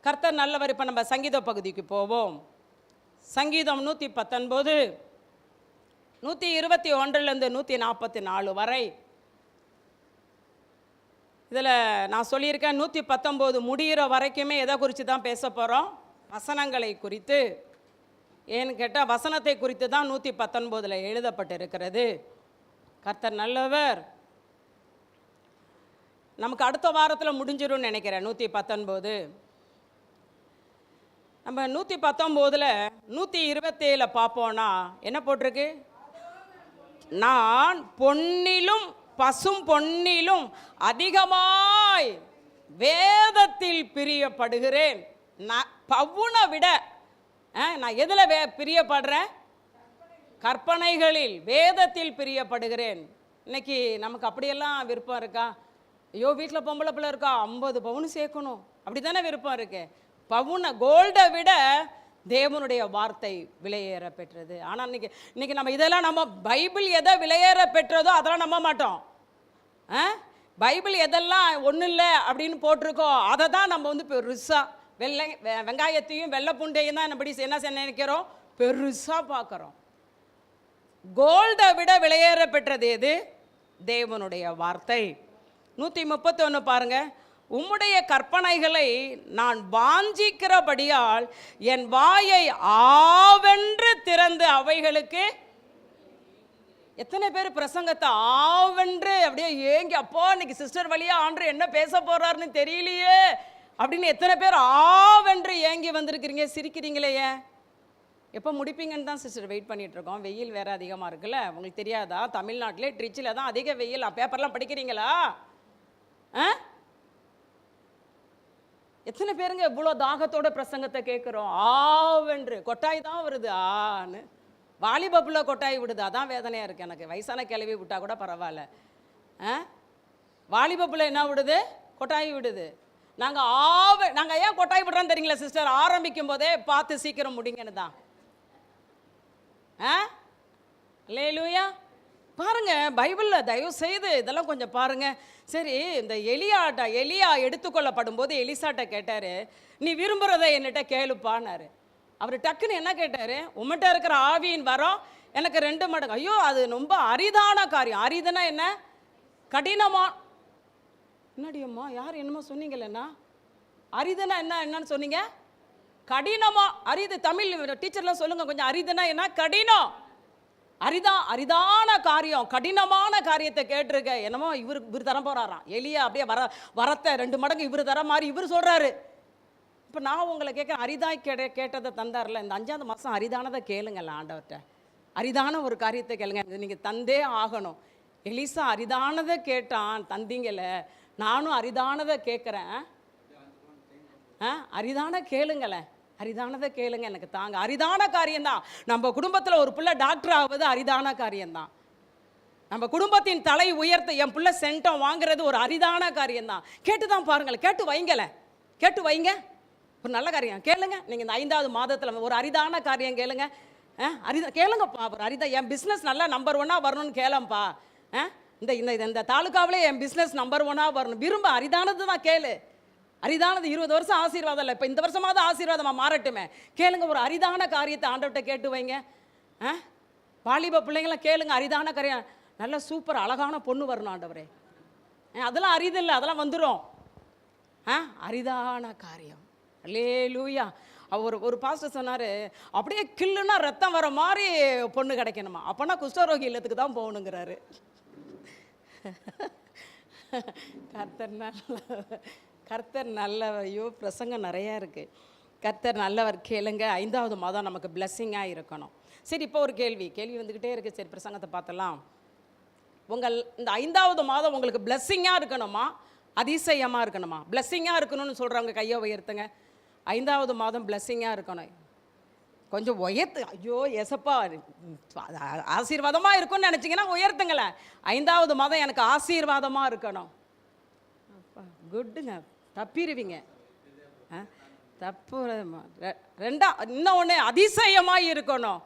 கர்த்தர் நல்லவர். இப்போ நம்ம சங்கீத பகுதிக்கு போவோம். சங்கீதம் 119, 121 144 வரை. இதில் நான் சொல்லியிருக்கேன் 119 முடிகிற வரைக்குமே எதை குறித்து தான் பேச போகிறோம்? வசனங்களை குறித்து. ஏன்னு கேட்டால் வசனத்தை குறித்து தான் 119 எழுதப்பட்டிருக்கிறது. கர்த்தர் நல்லவர். நமக்கு அடுத்த வாரத்தில் முடிஞ்சிடும்னு நினைக்கிறேன் 119. நம்ம 119 127 பார்ப்போன்னா என்ன போட்டிருக்கு? நான் பொன்னிலும் பசும் பொன்னிலும் அதிகமாய் வேதத்தில் பிரியப்படுகிறேன். நான் பவுனை விட நான் எதில் பிரியப்படுறேன்? கற்பனைகளில், வேதத்தில் பிரியப்படுகிறேன். இன்னைக்கு நமக்கு அப்படியெல்லாம் விருப்பம் இருக்கா? ஐயோ வீட்டில் பொம்பளை பிள்ளை இருக்கா, 50 பவுன் சேர்க்கணும், அப்படி தானே விருப்பம் இருக்கு. பவுனை, கோல்டை விட தேவனுடைய வார்த்தை விலையேற பெற்றது. ஆனால் இன்னைக்கு நம்ம இதெல்லாம் நம்ம பைபிள் எதை விலையேற பெற்றதோ அதெல்லாம் நம்ப மாட்டோம். பைபிள் எதெல்லாம் ஒன்றும் இல்லை அப்படின்னு போட்டிருக்கோம் அதை தான் நம்ம வந்து பெருசாக வெங்காயத்தையும் வெள்ளை பூண்டையும் தான் எப்படி என்ன நினைக்கிறோம்? பெருசாக பார்க்குறோம். கோல்டை விட விலையேற பெற்றது எது? தேவனுடைய வார்த்தை. 131 பாருங்க. உம்முடைய கற்பனைகளை நான் வாஞ்சிக்கிறபடியால் என் வாயை ஆவென்று திறந்து அவைகளுக்கு. எத்தனை பேர் பிரசங்கத்தை ஆவென்று அப்படியே ஏங்கி, அப்போ இன்னைக்கு சிஸ்டர் வழியா ஆண்டு என்ன பேச போறாருன்னு தெரியலையே அப்படின்னு எத்தனை பேர் ஆவென்று ஏங்கி வந்திருக்கிறீங்க? சிரிக்கிறீங்களே. எப்போ முடிப்பீங்கன்னு தான் சிஸ்டர் வெயிட் பண்ணிட்டு இருக்கோம். வெயில் வேற அதிகமாக இருக்குல்ல, உங்களுக்கு தெரியாதா? தமிழ்நாட்டிலே ட்ரிச்சில் தான் அதிக வெயில். பேப்பர்லாம் படிக்கிறீங்களா? எத்தனை பேருங்க இவ்வளோ தாகத்தோட பிரசங்கத்தை கேட்குறோம்? ஆவென்று கொட்டாய் தான் வருது. ஆன்னு வாலிபப்புல கொட்டாய் விடுது. அதான் வேதனையாக இருக்குது எனக்கு. வயசான கிளவி விட்டா கூட பரவாயில்ல. வாலிபப்புல என்ன விடுது? கொட்டாய் விடுது. நாங்கள் ஏன் கொட்டாய் விடுறோன்னு தெரியுங்களா சிஸ்டர்? ஆரம்பிக்கும் போதே பார்த்து சீக்கிரம் முடிங்கன்னு தான். அல்லேலூயா. பாருங்க, பைபிளில் தயவு செய்து இதெல்லாம் கொஞ்சம் பாருங்க. சரி, இந்த எலியா எடுத்துக்கொள்ளப்படும் போது எலிசாட்ட கேட்டாரு, நீ விரும்புகிறத என்கிட்ட கேளுப்பான்னாரு. அவர் டக்குன்னு என்ன கேட்டாரு? உம்மிட்ட இருக்கிற ஆவியின் வரம் எனக்கு 2 மடங்கு. ஐயோ, அது ரொம்ப அரிதான காரியம். அரிதுனா என்ன? கடினமா. என்னடியம்மா யார் என்னமோ சொன்னீங்களேண்ணா? அரிதுனா என்னன்னு சொன்னீங்க? கடினமா. அரிது தமிழ் டீச்சர்லாம் சொல்லுங்க கொஞ்சம். அரிதுனா என்ன? கடினம். அரிதான காரியம், கடினமான காரியத்தை கேட்டிருக்க. என்னமோ இவர் தர போறாராம். எலியா அப்படியே வரத்தை 2 மடங்கு இவர் தர மாதிரி இவர் சொல்றாரு. இப்போ நான் உங்களை கேட்குறேன், அரிதாய் கேட்டதை தந்தார்ல, இந்த 5ஆவது மாதம் அரிதானதை கேளுங்கல்ல ஆண்டவர்கிட்ட. அரிதான ஒரு காரியத்தை கேளுங்க, நீங்கள் தந்தே ஆகணும். எலிசா அரிதானதை கேட்டான், தந்தீங்கல்ல. நானும் அரிதானதை கேட்குறேன். அரிதான கேளுங்களேன், அரிதானதை கேளுங்க, எனக்கு தாங்க. அரிதான காரியம்தான். நம்ம குடும்பத்தில் ஒரு பிள்ளை டாக்டர் ஆகுது அரிதான காரியம்தான். நம்ம குடும்பத்தின் தலை உயர்த்த என் பிள்ளை சென்டம் வாங்குறது ஒரு அரிதான காரியம்தான். கேட்டு தான் பாருங்களேன், கேட்டு வைங்களேன், கேட்டு வைங்க. ஒரு நல்ல காரியம் கேளுங்க. நீங்கள் இந்த 5ஆவது மாதத்தில் ஒரு அரிதான காரியம் கேளுங்க. கேளுங்கப்பா. ஒரு என் பிஸ்னஸ் நல்லா நம்பர் 1 வரணும்னு கேளம்பா. இந்த இந்த தாலுக்காவிலே என் பிஸ்னஸ் நம்பர் 1 வரணும். விரும்ப அரிதானது தான் கேளு. அரிதானது 20 வருஷம் ஆசீர்வாதம் இல்லை, இப்போ இந்த வருஷமாவது ஆசீர்வாதமாக மாறட்டுமே. கேளுங்க, ஒரு அரிதான காரியத்தை ஆண்டவர்கிட்ட கேட்டு வைங்க. வாலிப பிள்ளைங்களாம் கேளுங்க, அரிதான காரியம். நல்ல சூப்பர் அழகான பொண்ணு வரணும் ஆண்டவரே. அதெல்லாம் அரிது இல்லை, அதெல்லாம் வந்துடும். அரிதான காரியம். அல்லேலூயா. ஒரு பாஸ்டர் சொன்னார், அப்படியே கில்லுன்னா ரத்தம் வர மாதிரி பொண்ணு கிடைக்கணுமா, அப்போனா குஷ்டரோகி இல்லத்துக்கு தான் போகணுங்கிறாரு. கர்த்தர் நல்லவர். ஐயோ, பிரசங்கம் நிறையா இருக்குது. கர்த்தர் நல்லவர். கேளுங்க. 5ஆவது மாதம் நமக்கு பிளஸ்ஸிங்காக இருக்கணும். சரி, இப்போ ஒரு கேள்வி வந்துக்கிட்டே இருக்குது. சரி, பிரசங்கத்தை பார்த்தலாம். இந்த 5ஆவது மாதம் உங்களுக்கு பிளஸ்ஸிங்காக இருக்கணுமா, அதிசயமாக இருக்கணுமா? பிளஸ்ஸிங்காக இருக்கணும்னு சொல்கிறவங்க கையை உயர்த்துங்க. 5ஆவது மாதம் பிளஸ்ஸிங்காக இருக்கணும். கொஞ்சம் உயர்த்து. ஐயோ எசப்பா, ஆசீர்வாதமாக இருக்கும்னு நினச்சிங்கன்னா உயர்த்துங்களேன். 5ஆவது மாதம் எனக்கு ஆசீர்வாதமாக இருக்கணும். அப்பா குட்டுங்க, தப்பிடுவீங்க. தப்பு. இன்னும் ஒன்று, அதிசயமாக இருக்கணும்.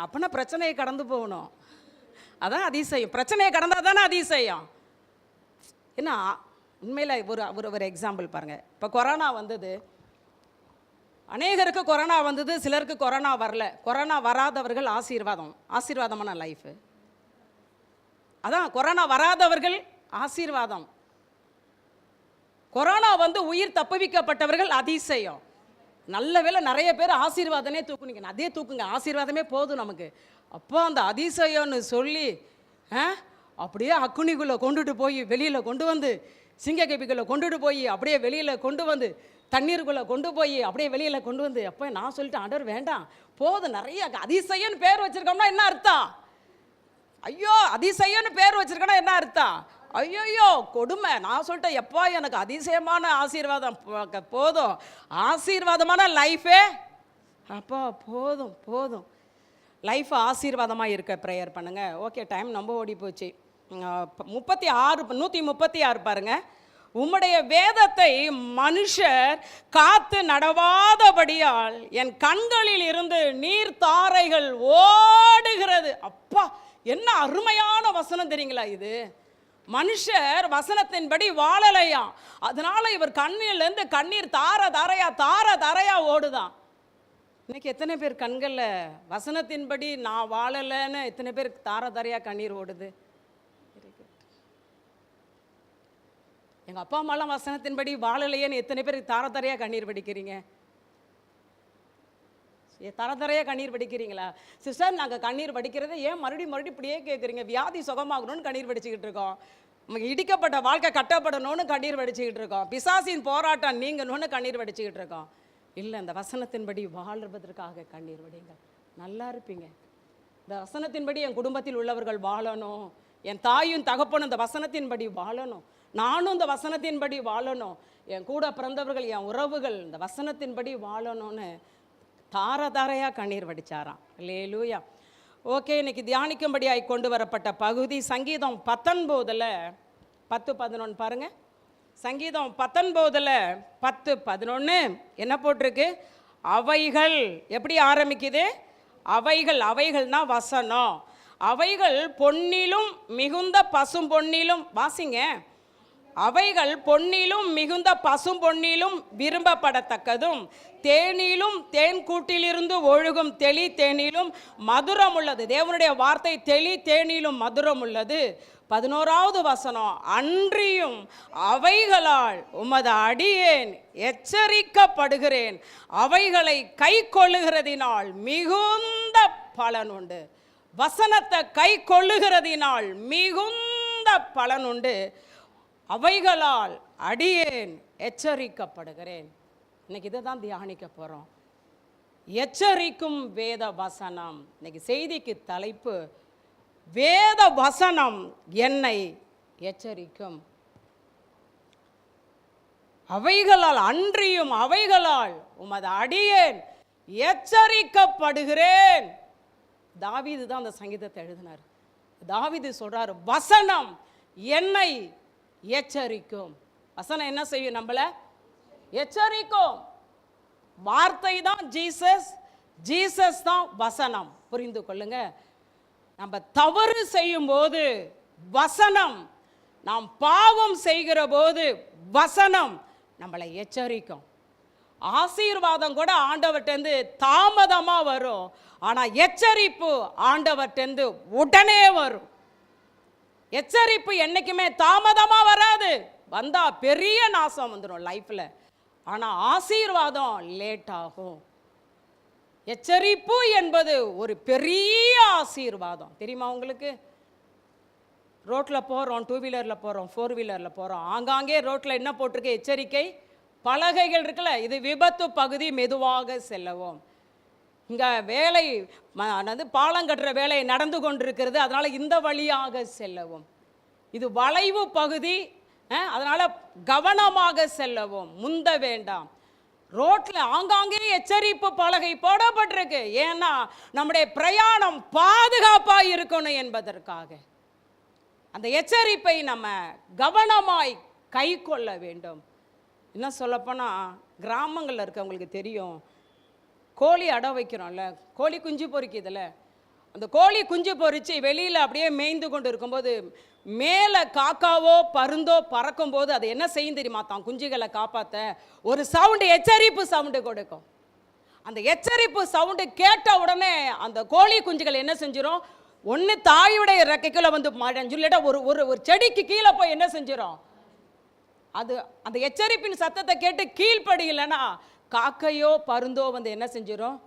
அப்போனா பிரச்சனையை கடந்து போகணும். அதான் அதிசயம். பிரச்சனையை கடந்தால் தானே அதிசயம். என்ன உண்மையில் ஒரு எக்ஸாம்பிள் பாருங்கள். இப்போ கொரோனா வந்தது, அநேகருக்கு கொரோனா வந்தது, சிலருக்கு கொரோனா வரல. கொரோனா வராதவர்கள் ஆசீர்வாதமான லைஃபு. அதான் கொரோனா வராதவர்கள் ஆசீர்வாதம். கொரோனா வந்து உயிர் தப்புவிக்கப்பட்டவர்கள் அதிசயம். நல்ல வேளை நிறைய பேர் ஆசீர்வாதமே தூக்குனீங்க. அதே தூக்குங்க, ஆசீர்வாதமே போதும் நமக்கு. அப்போ அந்த அதிசயம்னு சொல்லி அப்படியே அக்குனிக்குள்ளே கொண்டுட்டு போய் வெளியில் கொண்டு வந்து, சிங்கக்கபிக்குள்ளே கொண்டுட்டு போய் அப்படியே வெளியில் கொண்டு வந்து, தண்ணீருக்குள்ளே கொண்டு போய் அப்படியே வெளியில் கொண்டு வந்து, அப்போ நான் சொல்லிட்டேன், ஆண்டவர் வேண்டாம் போதும், நிறைய அதிசயம்னு பேர் வச்சுருக்கோம்னா என்ன அர்த்தம்? ஐயோ அதிசயம்னு பேர் வச்சுருக்கோன்னா என்ன அர்த்தம்? ஐயோ கொடுமை. நான் சொல்லிட்டேன், எப்பா எனக்கு அதிசயமான ஆசீர்வாதம் போதும், ஆசீர்வாதமான லைஃபே அப்பா போதும் போதும். லைஃப் ஆசீர்வாதமாக இருக்க ப்ரேயர் பண்ணுங்கள். ஓகே, டைம் ரொம்ப ஓடி போச்சு. 136 பாருங்க. உம்முடைய வேதத்தை மனுஷர் காத்து நடவாதபடியால் என் கண்களில் இருந்து நீர் தாரைகள் ஓடுகிறது. அப்பா என்ன அருமையான வசனம் தெரியுங்களா இது? மனுஷர் வசனத்தின்படி வாழலையா, அதனால இவர் கண்ணிலிருந்து கண்ணீர் தார தாரையா ஓடுதான். இன்னைக்கு எத்தனை பேர் கண்களில் வசனத்தின்படி நான் வாழலைன்னு எத்தனை பேர் தாரையாக கண்ணீர் ஓடுது? எங்கள் அப்பா அம்மாலாம் வசனத்தின்படி வாழலையேன்னு எத்தனை பேர் தாரையாக கண்ணீர் வடிக்கிறீங்க? தரதரையாக கண்ணீர் வடிக்கிறீங்களா? சிஸ்டர், நாங்கள் கண்ணீர் வடிக்கிறது ஏன் மறுபடியும் இப்படியே கேட்குறீங்க? வியாதி சுகமாகணும்னு கண்ணீர் வடிச்சுக்கிட்டு இருக்கோம். இடிக்கப்பட்ட வாழ்க்கை கட்டப்படணும்னு கண்ணீர் வடிச்சுக்கிட்டு இருக்கோம். பிசாசின் போராட்டம் நீங்கணும்னு கண்ணீர் வடிச்சுக்கிட்டு இருக்கோம். இல்லை, இந்த வசனத்தின்படி வாழ்வதற்காக கண்ணீர் வடிங்க, நல்லா இருப்பீங்க. இந்த வசனத்தின்படி என் குடும்பத்தில் உள்ளவர்கள் வாழணும், என் தாயும் தகப்பனும் இந்த வசனத்தின்படி வாழணும், நானும் இந்த வசனத்தின்படி வாழணும், என் கூட பிறந்தவர்கள் என் உறவுகள் இந்த வசனத்தின்படி வாழணும்னு தாரையாக கண்ணீர் வடிச்சாராம். அல்லேலூயா. ஓகே, இன்னைக்கு தியானிக்கும்படியாய் கொண்டு வரப்பட்ட பகுதி சங்கீதம் 19:10-11 பாருங்க. சங்கீதம் 19:10-11 என்ன போட்டிருக்கு? அவைகள் எப்படி ஆரம்பிக்குது? அவைகள்னா வசனம். அவைகள் பொன்னிலும் மிகுந்த பசும் பொன்னிலும், வாசிங்க, அவைகள் பொன்னிலும் மிகுந்த பசும் பொன்னிலும் விரும்பப்படத்தக்கதும் தேனிலும் தேன் கூட்டிலிருந்து ஒழுகும் தெளி தேனிலும் மதுரம் உள்ளது. தேவனுடைய வார்த்தை தெளி தேனிலும் மதுரம் உள்ளது. 11வது வசனம், அன்றியும் அவைகளால் உமது அடியேன் எச்சரிக்கப்படுகிறேன், அவைகளை கை கொள்ளுகிறதினால் மிகுந்த பலன் உண்டு. வசனத்தை கை கொள்ளுகிறதினால் மிகுந்த பலன் உண்டு, அவைகளால் அடியேன் எச்சரிக்கப்படுகிறேன். இன்னைக்கு இதை தான் தியானிக்க போகிறோம். எச்சரிக்கும் வேத வசனம். இன்னைக்கு செய்திக்கு தலைப்பு, வேத வசனம் என்னை எச்சரிக்கும். அவைகளால், அன்றியும் அவைகளால் உமது அடியேன் எச்சரிக்கப்படுகிறேன். தாவீது தான் அந்த சங்கீதத்தை எழுதினார். தாவீது சொல்றாரு, வசனம் என்னை எச்சரிக்கும். வசனம் என்ன செய்யும்? நம்மள எச்சரிக்கும். வார்த்தை தான் ஜீசஸ், ஜீசஸ் தான் வசனம். புரிந்து கொள்ளுங்க. நம்ம தவறு செய்யும் போது வசனம், நாம் பாவம் செய்கிற போது வசனம் நம்மளை எச்சரிக்கும். ஆசீர்வாதம் கூட ஆண்டவர்கிட்டருந்து தாமதமா வரும், ஆனா எச்சரிப்பு ஆண்டவர்கிட்டருந்து உடனே வரும். எச்சரிப்பு என்னைக்குமே தாமதமா வராது, வந்தா பெரிய நாசம் வந்துடும் லைஃப்ல. ஆனா ஆசீர்வாதம் லேட் ஆகும். எச்சரிப்பு என்பது ஒரு பெரிய ஆசீர்வாதம். தெரியுமா உங்களுக்கு? ரோட்ல போறோம், 2 வீலரில் போறோம், 4 வீலரில் போறோம், ஆங்காங்கே ரோட்ல என்ன போட்டிருக்கு? எச்சரிக்கை பலகைகள் இருக்குல்ல, இது விபத்து பகுதி, மெதுவாக செல்லவும். இங்க வேலை பாலம் கட்டுற வேலை நடந்து கொண்டிருக்கிறது, அதனால இந்த வழியாக செல்லவும். இது வளைவு பகுதி, அதனால கவனமாக செல்லவும், முந்த வேண்டாம். ரோட்ல ஆங்காங்கே எச்சரிப்பு பலகை போடப்பட்டிருக்கு. ஏன்னா நம்முடைய பிரயாணம் பாதுகாப்பா இருக்கணும் என்பதற்காக. அந்த எச்சரிப்பை நம்ம கவனமாய் கை கொள்ள வேண்டும். என்ன சொல்லப்போனா, கிராமங்களில் இருக்கவங்களுக்கு தெரியும், கோழி அடை வைக்கிறோம்ல, கோழி குஞ்சு பொறிக்குதுல்ல, அந்த கோழி குஞ்சு பொறிச்சு வெளியில் அப்படியே மேய்ந்து கொண்டு இருக்கும்போது மேலே காக்காவோ பருந்தோ பறக்கும்போது அது என்ன செய்யும் தெரியுமா? தான் குஞ்சுகளை காப்பாற்ற ஒரு சவுண்டு, எச்சரிப்பு சவுண்டு கொடுக்கும். அந்த எச்சரிப்பு சவுண்டு கேட்ட உடனே அந்த கோழி குஞ்சுகள் என்ன செஞ்சிடும்? ஒன்று தாயுடைய ரெக்கைக்குள்ள வந்து இல்லாட்டா ஒரு செடிக்கு கீழே போய் என்ன செஞ்சிடும்? அது அந்த எச்சரிப்பின் சத்தத்தை கேட்டு கீழ்ப்படியலைன்னா காக்கையோ பருந்தோ வந்து என்ன செஞ்சிடும்?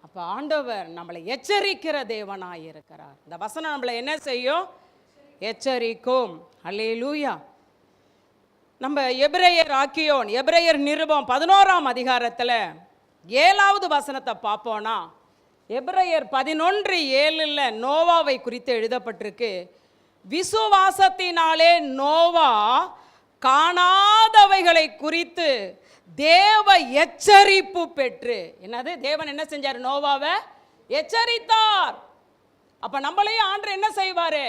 அப்போ ஆண்டவர் நம்மளை எச்சரிக்கிற தேவனாய் இருக்கிறார். இந்த வசனம் நம்மளை என்ன செய்யும்? எச்சரிக்கும். அல்லேலூயா. நம்ம எபிரேயர் நிருபம் 11ஆம் அதிகாரத்தில் 7வது வசனத்தை பார்ப்போனா, எபிரேயர் 11:7 நோவாவை குறித்து எழுதப்பட்டிருக்கு. விசுவாசத்தினாலே நோவா காணாதவைகளை குறித்து தேவ எச்சரிப்பு பெற்று, என்னது? தேவன் என்ன செஞ்சார்? நோவாவை எச்சரித்தார். அப்ப நம்மளையும் ஆண்டவர் என்ன செய்வாரு?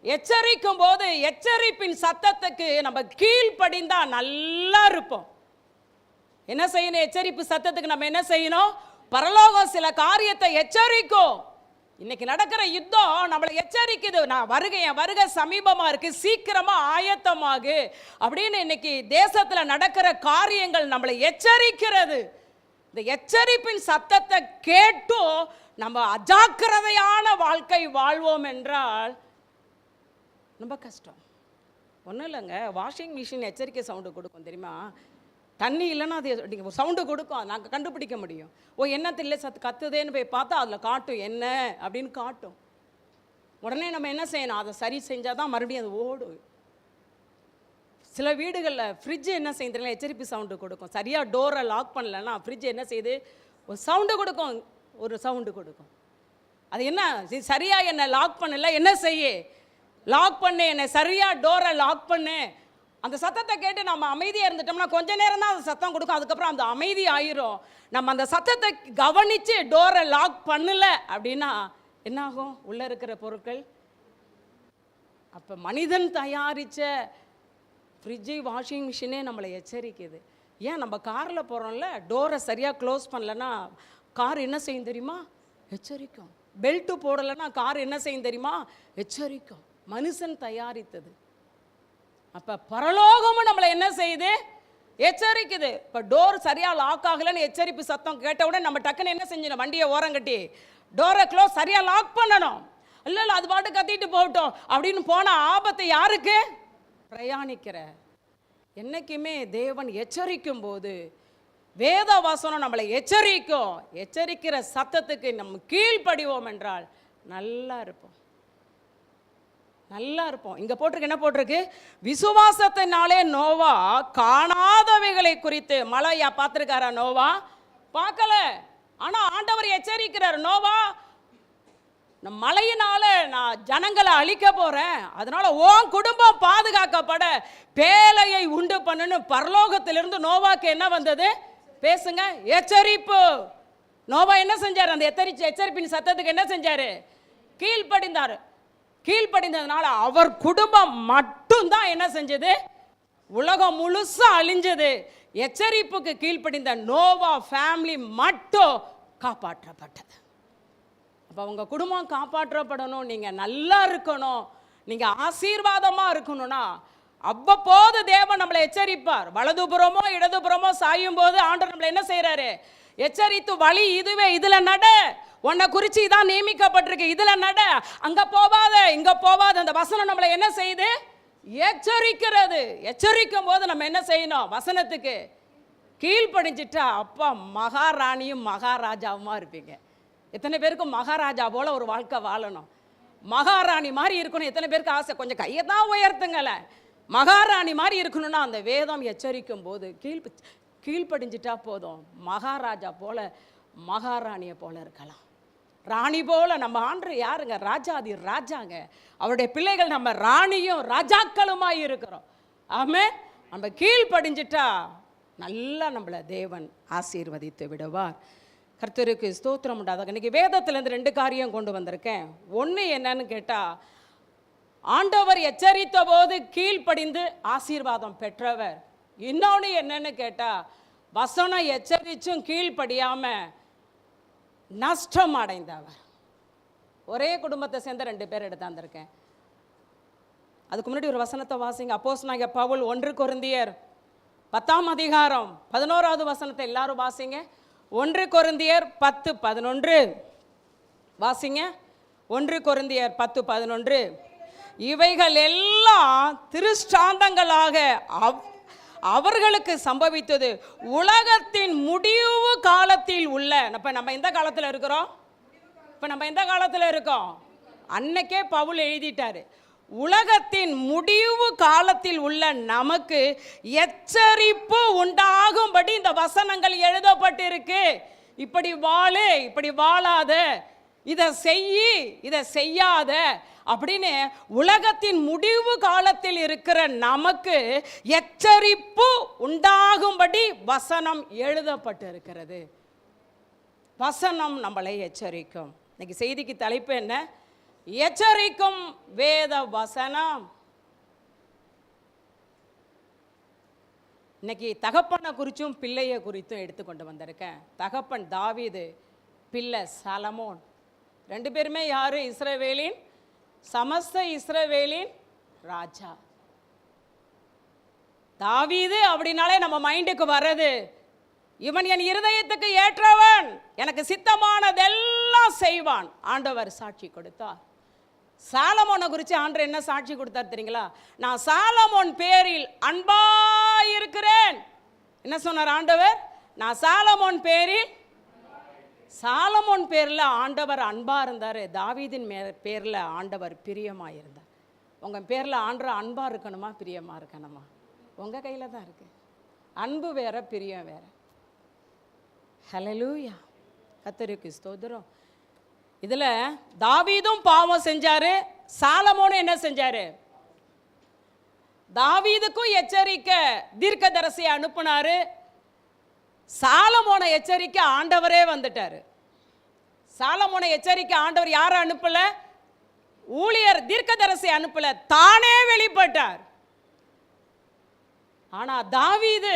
எச்சரிக்கும் போது எச்சரிப்பின் சத்தத்துக்கு நம்ம கீழ்ப்படிந்தா நல்லா இருப்போம். என்ன செய்யணும்? எச்சரிப்பு சத்தத்துக்கு நம்ம என்ன செய்யணும்? பரலோகம் சில காரியத்தை எச்சரிக்கும். இன்னைக்கு நடக்கிற யுத்தம் நம்மளை எச்சரிக்குது. என் வருகை சமீபமா இருக்கு, சீக்கிரமா ஆயத்தமாகு அப்படின்னு இன்னைக்கு தேசத்துல நடக்கிற காரியங்கள் நம்மளை எச்சரிக்கிறது. இந்த எச்சரிப்பின் சத்தத்தை கேட்டும் நம்ம அஜாக்கிரதையான வாழ்க்கை வாழ்வோம் என்றால் ரொம்ப கஷ்டம். ஒன்றும் இல்லைங்க, வாஷிங் மிஷின் எச்சரிக்கை சவுண்டு கொடுக்கும் தெரியுமா? தண்ணி இல்லைன்னா அது சவுண்டு கொடுக்கும், நாங்கள் கண்டுபிடிக்க முடியும். என்னத்தில் கத்துதேன்னு போய் பார்த்தா அதில் காட்டும் என்ன அப்படின்னு காட்டும். உடனே நம்ம என்ன செய்யணும்? அதை சரி செஞ்சால் தான் மறுபடியும் அது ஓடும். சில வீடுகளில் ஃப்ரிட்ஜ் என்ன செய்யுதுல எச்சரிப்பு சவுண்டு கொடுக்கும். சரியாக டோரை லாக் பண்ணலன்னா ஃப்ரிட்ஜ் என்ன செய்யுது? ஒரு சவுண்டு கொடுக்கும், ஒரு சவுண்டு கொடுக்கும். அது என்ன? சரியாக என்னை லாக் பண்ணல, என்ன செய்ய? லாக் பண்ணு, என்னை சரியாக டோரை லாக் பண்ணு. அந்த சத்தத்தை கேட்டு நம்ம அமைதியாக இருந்துட்டோம்னா கொஞ்ச நேரம் தான் அந்த சத்தம் கொடுக்கும், அதுக்கப்புறம் அந்த அமைதி ஆயிரும். நம்ம அந்த சத்தத்தை கவனித்து டோரை லாக் பண்ணல அப்படின்னா என்ன ஆகும்? உள்ளே இருக்கிற பொருட்கள். அப்போ மனிதன் தயாரித்த ஃப்ரிட்ஜு, வாஷிங் மிஷினே நம்மளை எச்சரிக்குது. ஏன்? நம்ம காரில் போகிறோம்ல, டோரை சரியாக க்ளோஸ் பண்ணலன்னா கார் என்ன செய்யும் தெரியுமா? எச்சரிக்கும். பெல்ட்டு போடலைன்னா கார் என்ன செய்யும் தெரியுமா? எச்சரிக்கும். மனுஷன் தயாரித்தது. அப்போ பரலோகமும் நம்மளை என்ன செய்யுது? எச்சரிக்குது. இப்போ டோர் சரியாக லாக் ஆகலைன்னு எச்சரிப்பு சத்தம் கேட்ட உடனே நம்ம டக்குன்னு என்ன செஞ்சணும்? வண்டியை ஓரங்கட்டி டோரை க்ளோஸ் சரியாக லாக் பண்ணணும். இல்லை அது பாட்டு கத்திட்டு போகட்டும் அப்படின்னு போன ஆபத்து யாருக்கு? பிரயாணிக்கிற. என்னைக்குமே தேவன் எச்சரிக்கும் போது வேத வசனம் நம்மளை எச்சரிக்கும். எச்சரிக்கிற சத்தத்துக்கு நம்ம கீழ்ப்படிவோம் என்றால் நல்லா இருப்போம், நல்லா இருப்போம். இங்க போட்டிருக்கு, என்ன போட்டிருக்கு? விசுவாசத்தினாலே நோவா காணாதவைகளை குறித்து. மழையா பார்த்திருக்காரா நோவா? பார்க்கல. ஆனா ஆண்டவர் எச்சரிக்கிறார், நோவா மழையினால நான் ஜனங்களை அழிக்க போறேன், அதனால உன் குடும்பம் பாதுகாக்கப்பட பேழையை உண்டு பண்ணுன்னு பரலோகத்திலிருந்து நோவாக்கு என்ன வந்தது? பேசுங்க, எச்சரிப்பு. நோவா என்ன செஞ்சார்? அந்த எச்சரிப்பின் சத்தத்துக்கு என்ன செஞ்சாரு? கீழ்ப்படிந்தார். கீழ்ப்படிந்ததுனால அவர் குடும்பம் மட்டும்தான் என்ன செஞ்சது? உலகம் முழுசா அழிஞ்சது. எச்சரிப்புக்கு கீழ்ப்படிந்த நோவா ஃபேமிலி மட்டும் காப்பாற்றப்பட்டது. அப்போ உங்க குடும்பம் காப்பாற்றப்படணும், நீங்க நல்லா இருக்கணும், நீங்க ஆசீர்வாதமா இருக்கணும்னா அவ்வப்போது தேவன் நம்மளை எச்சரிப்பார். வலதுபுறமோ இடதுபுறமோ சாயும் போது ஆண்டவர் நம்மளை என்ன செய்யறாரு? எச்சரித்து, வழி இதுவே, இதுல நட, உன்னை குறிச்சு இதான் நியமிக்கப்பட்டிருக்கு, இதுல நட, அங்க போவாத, இங்க போவாத. அந்த வசனம் நம்மளை என்ன செய்யுது? எச்சரிக்கிறது. எச்சரிக்கும் போது நம்ம என்ன செய்யணும்? வசனத்துக்கு கீழ்ப்படிஞ்சிட்டா அப்பா மகாராணியும் மகாராஜாவுமா இருப்பீங்க. எத்தனை பேருக்கு மகாராஜா போல ஒரு வாழ்க்கை வாழணும், மகாராணி மாதிரி இருக்கணும்? எத்தனை பேருக்கு ஆசை? கொஞ்சம் கையை தான் உயர்த்துங்கள. மகாராணி மாதிரி இருக்கணும்னா அந்த வேதம் எச்சரிக்கும் போது கீழ்ப்படிஞ்சிட்டா போதும். மகாராஜா போல மகாராணியை போல இருக்கலாம். ராணி போல. நம்ம ஆண்டு யாருங்க? ராஜாதி ராஜாங்க. அவருடைய பிள்ளைகள் நம்ம ராணியும் ராஜாக்களுமாய் இருக்கிறோம். ஆமே, நம்ம கீழ்ப்படிஞ்சிட்டா நல்லா நம்மளை தேவன் ஆசீர்வதித்து விடுவார். கர்த்தருக்கு ஸ்தோத்திரம் உண்டாதாக. இன்னைக்கு வேதத்திலேருந்து 2 காரியம் கொண்டு வந்திருக்கேன். ஒன்று என்னன்னு கேட்டால், ஆண்டவர் எச்சரித்த போது கீழ்ப்படிந்து ஆசீர்வாதம் பெற்றவர். இன்னொன்று என்னன்னு கேட்டால், வசனம் எச்சரிச்சும் கீழ்ப்படியாம நஷ்டம் அடைந்தவர். ஒரே குடும்பத்தை சேர்ந்த 2 பேர் எடுத்தாந்திருக்கேன். அதுக்கு முன்னாடி ஒரு வசனத்தை வாசிங்க. அப்போஸ்தலனாகிய பவுல் 1 கொரிந்தியர் 10ஆம் அதிகாரம் 11வது வசனத்தை எல்லாரும் வாசிங்க. 1 கொரிந்தியர் 10:11 வாசிங்க. 1 கொரிந்தியர் 10:11. இவைகள் எல்லாம் திருஷ்டாந்தங்களாக அவர்களுக்கு சம்பவித்தது உலகத்தின் முடிவு காலத்தில் உள்ள. இப்ப நம்ம எந்த காலத்தில் இருக்கிறோம்? இப்ப நம்ம எந்த காலத்தில் இருக்கோம்? அன்னைக்கே பவுல் எழுதிட்டாரு, உலகத்தின் முடிவு காலத்தில் உள்ள நமக்கு எச்சரிப்பு உண்டாகும்படி இந்த வசனங்கள் எழுதப்பட்டிருக்கு. இப்படி வாழு, இப்படி வாழாத, இதை செய்யி, இதை செய்யாத அப்படின்னு உலகத்தின் முடிவு காலத்தில் இருக்கிற நமக்கு எச்சரிப்பு உண்டாகும்படி வசனம் எழுதப்பட்டிருக்கிறது. வசனம் நம்மளை எச்சரிக்கும். இன்னைக்கு செய்திக்கு தலைப்பு என்ன? எச்சரிக்கும் வேத வசனம். இன்னைக்கு தகப்பனை குறித்தும் பிள்ளையை குறித்தும் எடுத்துக்கொண்டு வந்திருக்கேன். தகப்பன் தாவீது, பிள்ளை சாலமோன். 2 பேருமே யாரு? இஸ்ரவேலின், சமஸ்த இஸ்ரவேலின் ராஜா. தாவீது அப்படின்னாலே நம்ம மைண்டுக்கு வர்றது, இவன் என் இருதயத்துக்கு ஏற்றவன், எனக்கு சித்தமானதெல்லாம் செய்வான். ஆண்டவர் சாட்சி கொடுத்தார். சாலமோனை குறித்து ஆண்டவர் என்ன சாட்சி கொடுத்தார் தெரியுங்களா? நான் சாலமோன் பேரில் அன்பாயிருக்கிறேன். என்ன சொன்னார் ஆண்டவர்? நான் சாலமோன் பேரில், சாலமோன் பேரில் ஆண்டவர் அன்பா இருந்தார். தாவீதின் பேரில் ஆண்டவர் பிரியமா இருந்தார். உங்க பேரில் ஆண்டவர் அன்பா இருக்கணுமா பிரியமா இருக்கணுமா? உங்க கையில தான் இருக்கு. அன்பு வேற, பிரியம் வேற. ஹல்லேலூயா, கர்த்தருக்கு ஸ்தோத்திரம். இதுல தாவீதும் பாவம் செஞ்சாரு, சாலமோனும் என்ன செஞ்சாரு? தாவீதுக்கும் எச்சரிக்கை தீர்க்கதரிசியை அனுப்புனாரு, சாலமோனை எச்சரிக்க ஆண்டவரே வந்துட்டாரு. சாலமோனை எச்சரிக்க ஆண்டவர் யாரை அனுப்பல? ஊழியர் தீர்க்கதரிசி அனுப்பல, தானே வெளிப்பட்டார். ஆனா தாவீது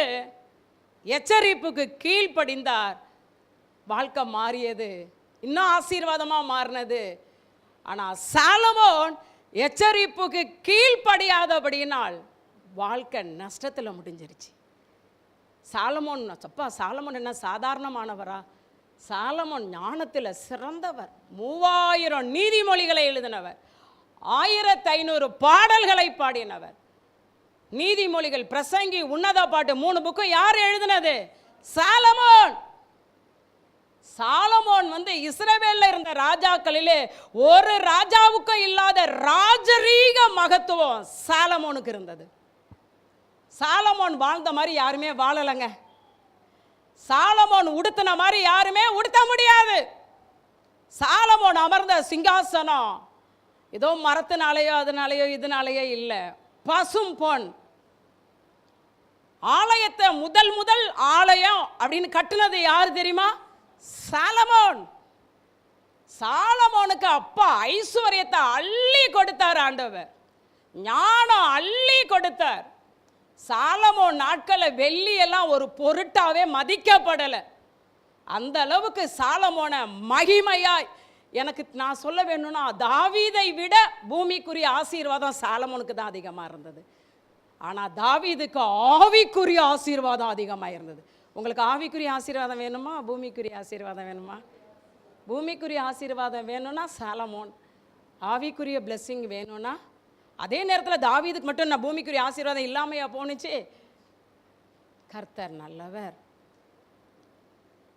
எச்சரிப்புக்கு கீழ்ப்படிந்தார். வாழ்க்கை மாறியது, இன்னும் ஆசீர்வாதமா மாறினது. ஆனா சாலமோன் எச்சரிப்புக்கு கீழ்ப்படியாதபடியினால் வாழ்க்கை நஷ்டத்துல முடிஞ்சிருச்சு. சாலமோன், அப்பா சாலமோன் என்ன சாதாரணமானவரா? சாலமோன் ஞானத்தில் சிறந்தவர். 3000 நீதிமொழிகளை எழுதினவர், 1500 பாடல்களை பாடினவர். நீதிமொழிகள், பிரசங்கி, உன்னத பாட்டு 3 புக்கு யார் எழுதினது? சாலமோன். சாலமோன் இஸ்ரவேல்ல இருந்த ராஜாக்களிலே ஒரு ராஜாவுக்கும் இல்லாத ராஜரீக மகத்துவம் சாலமோனுக்கு இருந்தது. சாலமோன் வாழ்ந்த மாதிரி யாருமே வாழலைங்க. சாலமோன் உடுத்தின மாதிரி யாருமே உடுத்த முடியாது. சாலமோன் அமர்ந்த சிங்காசனம் ஏதோ மரத்தினாலேயோ அதனாலேயோ இதனாலேயோ இல்லை, பசும் பொன். ஆலயத்தை முதல் ஆலயம் அப்படின்னு கட்டுனது யாரு தெரியுமா? சாலமோன். சாலமோனுக்கு அப்பா ஐஸ்வர்யத்தை அள்ளி கொடுத்தார் ஆண்டவர், ஞானம் அள்ளி கொடுத்தார். சாலமோன் நாட்களில் வெள்ளி எல்லாம் ஒரு பொருட்டாவே மதிக்கப்படலை. அந்த அளவுக்கு சாலமோனை மகிமையாய், எனக்கு நான் சொல்ல வேணும்னா தாவீதை விட பூமிக்குரிய ஆசீர்வாதம் சாலமோனுக்கு தான் அதிகமாக இருந்தது. ஆனால் தாவீதுக்கு ஆவிக்குரிய ஆசீர்வாதம் அதிகமாக இருந்தது. உங்களுக்கு ஆவிக்குரிய ஆசீர்வாதம் வேணுமா பூமிக்குரிய ஆசீர்வாதம் வேணுமா? பூமிக்குரிய ஆசீர்வாதம் வேணும்னா சாலமோன், ஆவிக்குரிய பிளெஸ்ஸிங் வேணும்னா. அதே நேரத்தில் தாவீதுக்கு மட்டும் நான் பூமிக்குரிய ஆசீர்வாதம் இல்லாமையா போனுச்சு? கர்த்தர் நல்லவர்.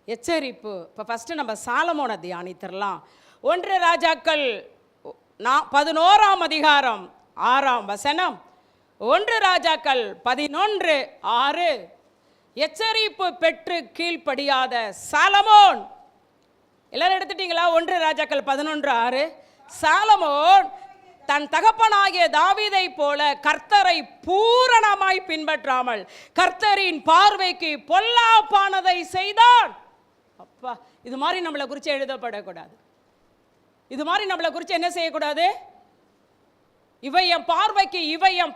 எச்சரிப்பு. இப்போ ஃபஸ்ட்டு நம்ம சாலமோனை தியானித்திரலாம். 1 ராஜாக்கள் 11ஆம் அதிகாரம் 6ஆம் வசனம். 1 ராஜாக்கள் 11:6. எச்சரிப்பு பெற்று கீழ்ப்படியாத சாலமோன். எல்லாரும் எடுத்துட்டீங்களா? 1 ராஜாக்கள் 11:6. சாலமோன் தன் தகப்பனாகிய தாவீதை போல கர்த்தரை பூரணமாய் பின்பற்றாமல் கர்த்தரின் பார்வைக்கு பொல்லாப்பானதை செய்தான். அப்பா, இது மாதிரி நம்மளை குறித்து எழுதப்படக்கூடாது. இது மாதிரி நம்மளை குறித்து என்ன செய்யக்கூடாது? இவை என்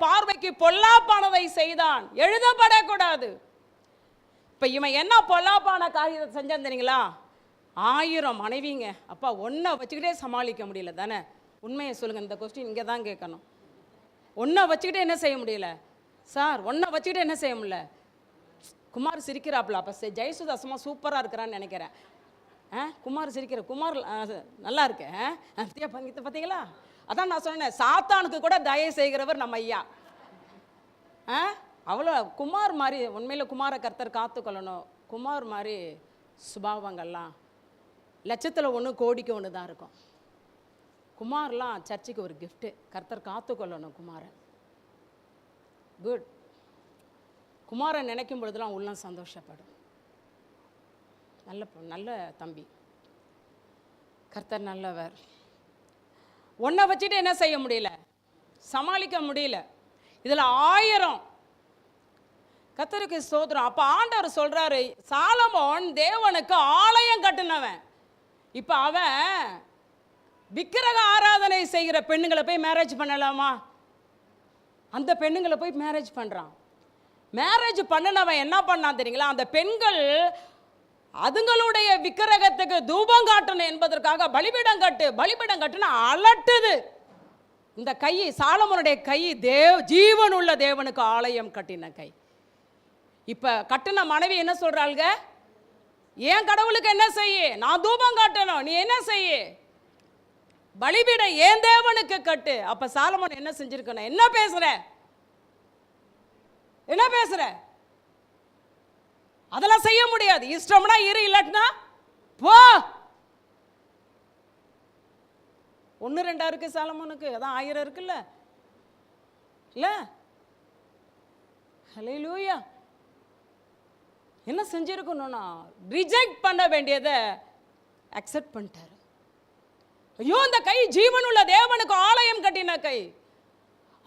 பார்வைக்கு பொல்லாப்பானதை செய்தான் எழுதப்படக்கூடாது. இப்ப இவன் என்ன பொல்லாப்பான காரியத்தை செஞ்சான் தெரியுங்களா? 1000 மனைவிங்க. அப்பா, ஒன்றை வச்சுக்கிட்டே சமாளிக்க முடியல தானே? உண்மையை சொல்லுங்க. இந்த கொஸ்டின் இங்கே தான் கேட்கணும். ஒன்றை வச்சுக்கிட்டே என்ன செய்ய முடியல சார்? ஒன்றை வச்சுக்கிட்டே என்ன செய்ய முடியல? குமார் சிரிக்கிறாப்புல. அப்போ ஜெயசுதாசமா சூப்பராக இருக்கிறான்னு நினைக்கிறேன். குமார் சிரிக்கிற, குமார் நல்லா இருக்கு. பார்த்தீங்களா? அதான் நான் சொன்னேன், சாத்தானுக்கு கூட தயவு செய்கிறவர் நம்ம ஐயா. அவ்வளோ குமார் மாதிரி உண்மையில் குமார கர்த்தர் காத்துக்கொள்ளணும். குமார் மாதிரி சுபாவங்கள்லாம் லட்சத்தில் 1 கோடிக்கு 1 தான் இருக்கும். குமார்லாம் சர்ச்சுக்கு ஒரு கிஃப்ட்டு. கர்த்தர் காத்துக்கொள்ளணும் குமாரை. குட். குமாரை நினைக்கும் பொழுதுலாம் உள்ளம் சந்தோஷப்படும். நல்ல தம்பி. கர்த்தர் நல்லவர். ஒன்றை வச்சுட்டு என்ன செய்ய முடியல, சமாளிக்க முடியல. இதில் 1000. கர்த்தருக்கு ஸ்தோத்திரம். அப்போ ஆண்டவர் சொல்றாரு, சாலமோன் தேவனுக்கு ஆலயம் கட்டினவன். இப்போ அவன் விக்கிரக ஆராதனை செய்கிற பெண்ணுங்களை போய் மேரேஜ் பண்ணலாமா? அந்த பெண்ணுங்களை போய் மேரேஜ் பண்ணுறான். மேரேஜ் பண்ணினவன் என்ன பண்ணான் தெரியுங்களா? அந்த பெண்கள் அதுங்களுடைய விக்கிரகத்துக்கு தூபம் காட்டணும் என்பதற்காக பலிபீடம் கட்டுன்னு அலட்டுது. இந்த கை, சாலமோனுடைய கை ஜீவன் உள்ள தேவனுக்கு ஆலயம் கட்டின கை. இப்ப கட்டின மனைவி என்ன சொல்றாளுங்க? ஏன் கடவுளுக்கு என்ன செய்ய, நான் தூபம் காட்டணும், நீ என்ன செய்ய, பலிபீடம் ஏன் தேவனுக்கு கட்டு. அப்ப சாலமோன் என்ன செஞ்சிருக்கணும்? என்ன பேசுற? அதெல்லாம் செய்ய முடியாது. இஷ்டம்னா இரு, இல்லாட்டினா போ. 1 2 இருக்கு சாலமோனுக்கு, அதான் 1000 இருக்குல்ல இல்ல? ஹல்லேலூயா. என்ன செஞ்சிருக்கணும்னா ரிஜெக்ட் பண்ண வேண்டியதை அக்செப்ட் பண்ணிட்டாரு. ஐயோ, அந்த கை ஜீவனுள்ள தேவனுக்கு ஆலயம் கட்டின கை.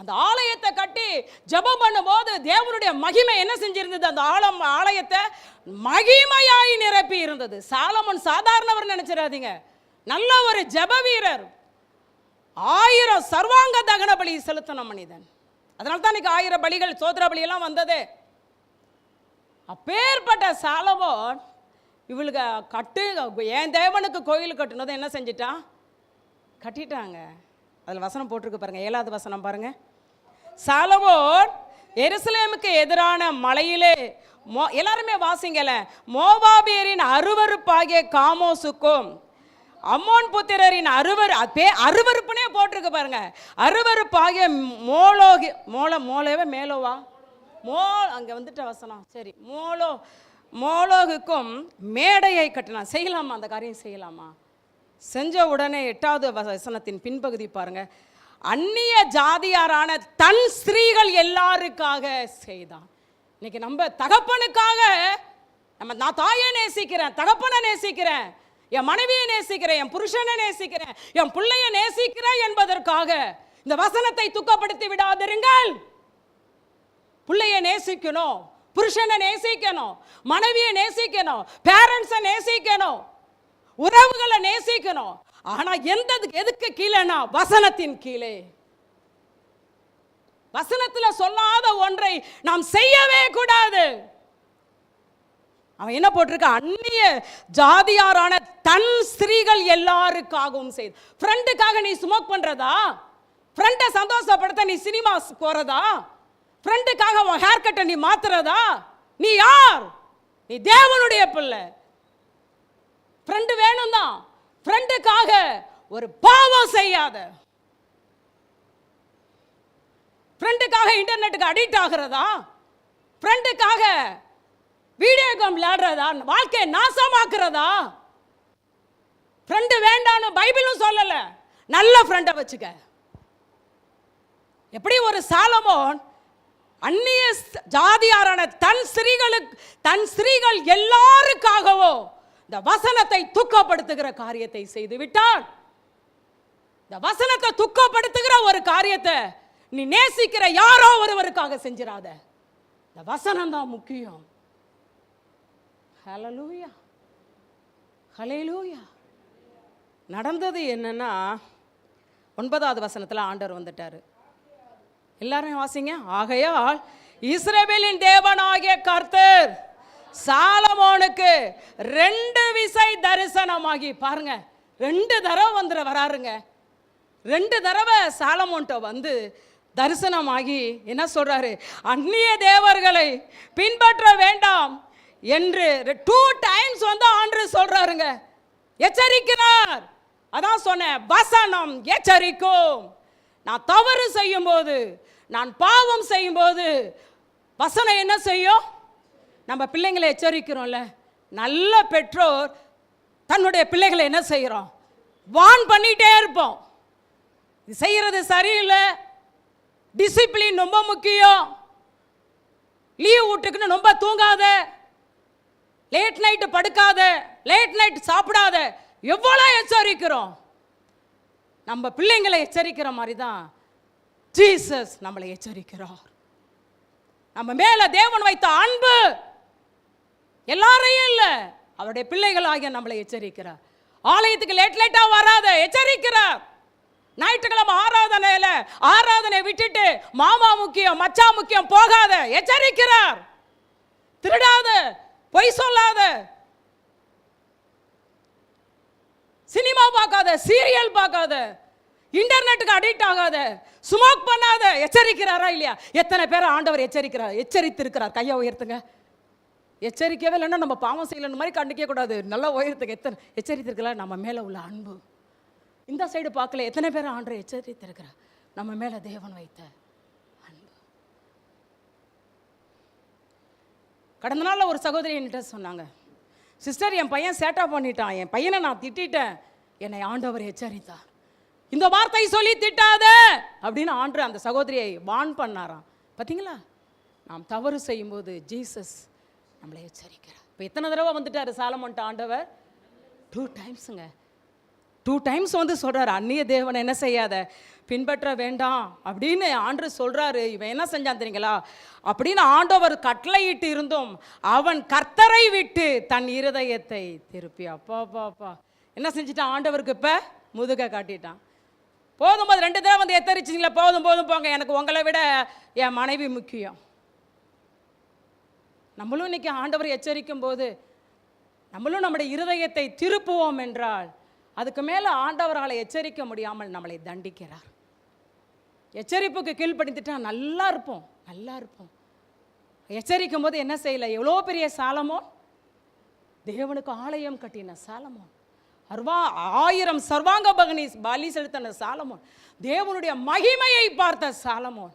அந்த ஆலயத்தை கட்டி ஜெபம் பண்ணும்போது தேவனுடைய மகிமை என்ன செஞ்சிருந்தது? அந்த ஆலயத்தை மகிமையாய் நிரப்பி இருந்தது. சாலமோன் சாதாரணவர் நினைச்சிடாதீங்க, நல்ல ஒரு ஜெப வீரர். 1000 சர்வாங்க தகன பலி செலுத்தின மனிதன். அதனால தான் இன்னைக்கு 1000 பலிகள், சோதர பலி எல்லாம் வந்தது. அப்பேற்பட்ட சாலமோன் இவளுக்கு என் தேவனுக்கு கோயில் கட்டுனதை என்ன செஞ்சிட்டான்? கட்டிட்டாங்க. அதில் வசனம் போட்டிருக்கு பாருங்க, 7வது வசனம் பாருங்க. சாலமோன் எருசலேமுக்கு எதிரான மலையிலே, எல்லாருமே வாசிங்கல, மோவாபியரின் அருவருப்பாகிய காமோசுக்கும் அம்மோன் புத்திரரின் அருவருப்புனே போட்டிருக்கு பாருங்க. அருவருப்பாகிய மேலோவா அங்க வந்துட்ட வசனம். சரி, மோலோகுக்கும் மேடையை கட்டினான். செய்யலாமா? அந்த காரியம் செய்யலாமா? செஞ்ச உடனே 8வது வசனத்தின் பின்பகுதி பாருங்க. அந்நிய ஜாதியாரான தன் ஸ்திரீகள் எல்லாருக்காக செய்தான். இன்னைக்கு நம்ம தகப்பனுக்காக, நான் தாயை நேசிக்கிறேன், தகப்பனை நேசிக்கிறேன், என் மனைவியை நேசிக்கிறேன், என் புருஷனை நேசிக்கிறேன், என் பிள்ளையை நேசிக்கிறேன் என்பதற்காக இந்த வசனத்தை துக்கப்படுத்தி விடாதிருங்கள். பிள்ளையை நேசிக்கணும், புருஷனை நேசிக்கணும், மனைவியை நேசிக்கணும், பேரண்ட்ஸை நேசிக்கணும், உறவுகளை நேசிக்கணும். ஆனா எதுக்கு கீழேனா? வசனத்தின் கீழே. வசனத்துல சொல்லாத ஒன்றை நாம் செய்யவே கூடாது. அவன் என்ன போட்டிருக்க? அந்நிய ஜாதியாரான தன் ஸ்திரீகள் எல்லாருக்காகவும் செய்து. ஃப்ரெண்டுக்காக நீ ஸ்மோக் பண்றதா? ஃப்ரெண்டை சந்தோஷப்படுத்த நீ சினிமா போறதா? ஃப்ரெண்டுக்காக உன் ஹேர் கட்டை நீ மாத்துறதா? நீ யார்? நீ தேவனுடைய பிள்ளை. ஃப்ரெண்டு வேணும் தான், ஃப்ரெண்டுக்காக ஒரு பாவம் செய்யாத. ஃப்ரெண்டுக்காக இன்டர்நெட்டுக்கு அடிக்ட் ஆகிறதா? ஃப்ரெண்டுக்காக வீடியோ கேம் விளையாடுறதா? வாழ்க்கையை நாசமாக்குறதா? ஃப்ரெண்டு வேண்டான்னு பைபிளும் சொல்லல. நல்ல ஃப்ரெண்டை வச்சுக்க. எப்படி ஒரு சாலமோன் அந்நிய ஜாதியாரான தன் ஸ்திரீகள் எல்லாருக்காகவோ இந்த வசனத்தை துக்கப்படுத்துகிற காரியத்தை செய்து விட்டான். இந்த வசனத்தை துக்கப்படுத்துகிற ஒரு காரியத்தை நீ நேசிக்கிற யாரோ ஒருவருக்காக செஞ்சிராத. இந்த வசனம் தான் முக்கியம். ஹல்லேலூயா, ஹல்லேலூயா. நடந்தது என்னன்னா, 9வது வசனத்தில் ஆண்டவர் வந்துட்டாரு. எல்லாரும் வாசிங்க. ஆகையால் இஸ்ரவேலின் தேவனாகிய கர்த்தர் சாலமோனுக்கு 2 விசை தரிசனமாகி, பாருங்க 2 தடவை வராருங்க. 2 தடவை சாலமோன்ட்ட வந்து தரிசனமாகி என்ன சொல்றாரு, அந்நிய தேவர்களை பின்பற்ற வேண்டாம் என்று 2 டைம்ஸ் வந்து ஆண்டவர் சொல்றாருங்க, எச்சரிக்கிறார். அதான் சொன்னேன், வசனம் எச்சரிக்கும். நான் தவறு செய்யும் போது, நான் பாவம் செய்யும் போது வசனம் என்ன செய்யும்? நம்ம பிள்ளைங்களை எச்சரிக்கிறோம்ல. நல்ல பெற்றோர் தன்னுடைய பிள்ளைகளை என்ன செய்கிறோம்? வார்ன் பண்ணிட்டே இருப்போம். இது செய்யறது சரியில்லை, டிசிப்ளின் ரொம்ப முக்கியம், லீவ் விட்டுக்குன்னு ரொம்ப தூங்காத, லேட் நைட்டு படுக்காத, லேட் நைட் சாப்பிடாத, எவ்வளோ எச்சரிக்கிறோம். நம்ம பிள்ளைங்களை எச்சரிக்கிற மாதிரி தான் ஜீசஸ் நம்மளை எச்சரிக்கிறார். நம்ம மேல தேவன் வைத்த அன்பு எல்லாரையும் இல்லை, அவருடைய பிள்ளைகளாகிய நம்மளை எச்சரிக்கிறார். ஆலயத்துக்கு லேட்டா வராத, எச்சரிக்கிறார். ஞாயிற்றுக்கிழமை ஆராதனை விட்டுட்டு மாமா முக்கியம் மச்சா முக்கியம் போகாத, எச்சரிக்கிறார். திருடாத, பொய் சொல்லாத, சினிமா பார்க்காத, சீரியல் பார்க்காத, இன்டர்நெட்டுக்கு அடிக்ட் ஆகாத, ஸ்மோக் பண்ணாத, எச்சரிக்கிறாரா இல்லையா? எத்தனை பேர் ஆண்டவர் எச்சரித்திருக்கிறார்? கையை உயர்த்துங்க. எச்சரிக்கவே இல்லைன்னா நம்ம பாவம் செய்யலன்னு மாதிரி கண்டிக்க கூடாது. நல்லா உயர்த்துக்கு. எத்தனை எச்சரித்திருக்கலாம்? நம்ம மேலே உள்ள அன்பு. இந்த சைடு பார்க்கல, எத்தனை பேர் ஆண்டவர் எச்சரித்திருக்கிறார்? நம்ம மேலே தேவன் வைத்த அன்பு. கடந்த நாளில் ஒரு சகோதரி என்கிட்ட சொன்னாங்க, சிஸ்டர் என் பையன் சேட்டா பண்ணிட்டான், என் பையனை நான் திட்டான், என்னை ஆண்டவர் எச்சரித்தார், இந்த வார்த்தை சொல்லி திட்டாத அப்படின்னு ஆண்டவர் அந்த சகோதரியை வார்ன் பண்ணாராம். பார்த்தீங்களா? நாம் தவறு செய்யும்போது ஜீசஸ் நம்மளை எச்சரிக்கிறார். இப்போ எத்தனை தடவை வந்துட்டார் சாலமோன்ட்ட ஆண்டவர்? 2 டைம்ஸுங்க. 2 டைம்ஸ் வந்து சொல்கிறார், அந்நிய தேவனை என்ன செய்யாத, பின்பற்ற வேண்டாம் அப்படின்னு ஆண்டவர் சொல்கிறாரு. இவன் என்ன செஞ்சான் தெரியுங்களா? அப்படின்னு ஆண்டவர் கட்டளையிட்டு இருந்தும் அவன் கர்த்தரை விட்டு தன் இருதயத்தை திருப்பி, அப்பா என்ன செஞ்சிட்டான்? ஆண்டவருக்கு இப்போ முதுக காட்டிட்டான். போதும்போது 2 தடவை வந்து எத்தரிச்சிங்களா, போதும் போங்க, எனக்கு உங்களை விட என் மனைவி முக்கியம். நம்மளும் இன்னைக்கு ஆண்டவர் எச்சரிக்கும் போது நம்மளும் நம்முடைய இருதயத்தை திருப்புவோம் என்றால் அதுக்கு மேலே ஆண்டவரால் எச்சரிக்க முடியாமல் நம்மளை தண்டிக்கிறார். எச்சரிப்புக்கு கீழ்படிந்துட்டா நல்லா இருப்போம். எச்சரிக்கும் போது என்ன செய்யலை? எவ்வளோ பெரிய சாலமோன், தேவனுக்கு ஆலயம் கட்டின சாலமோன், 1000 சர்வாங்க பலி செலுத்தின சாலமோன், தேவனுடைய மகிமையை பார்த்த சாலமோன்,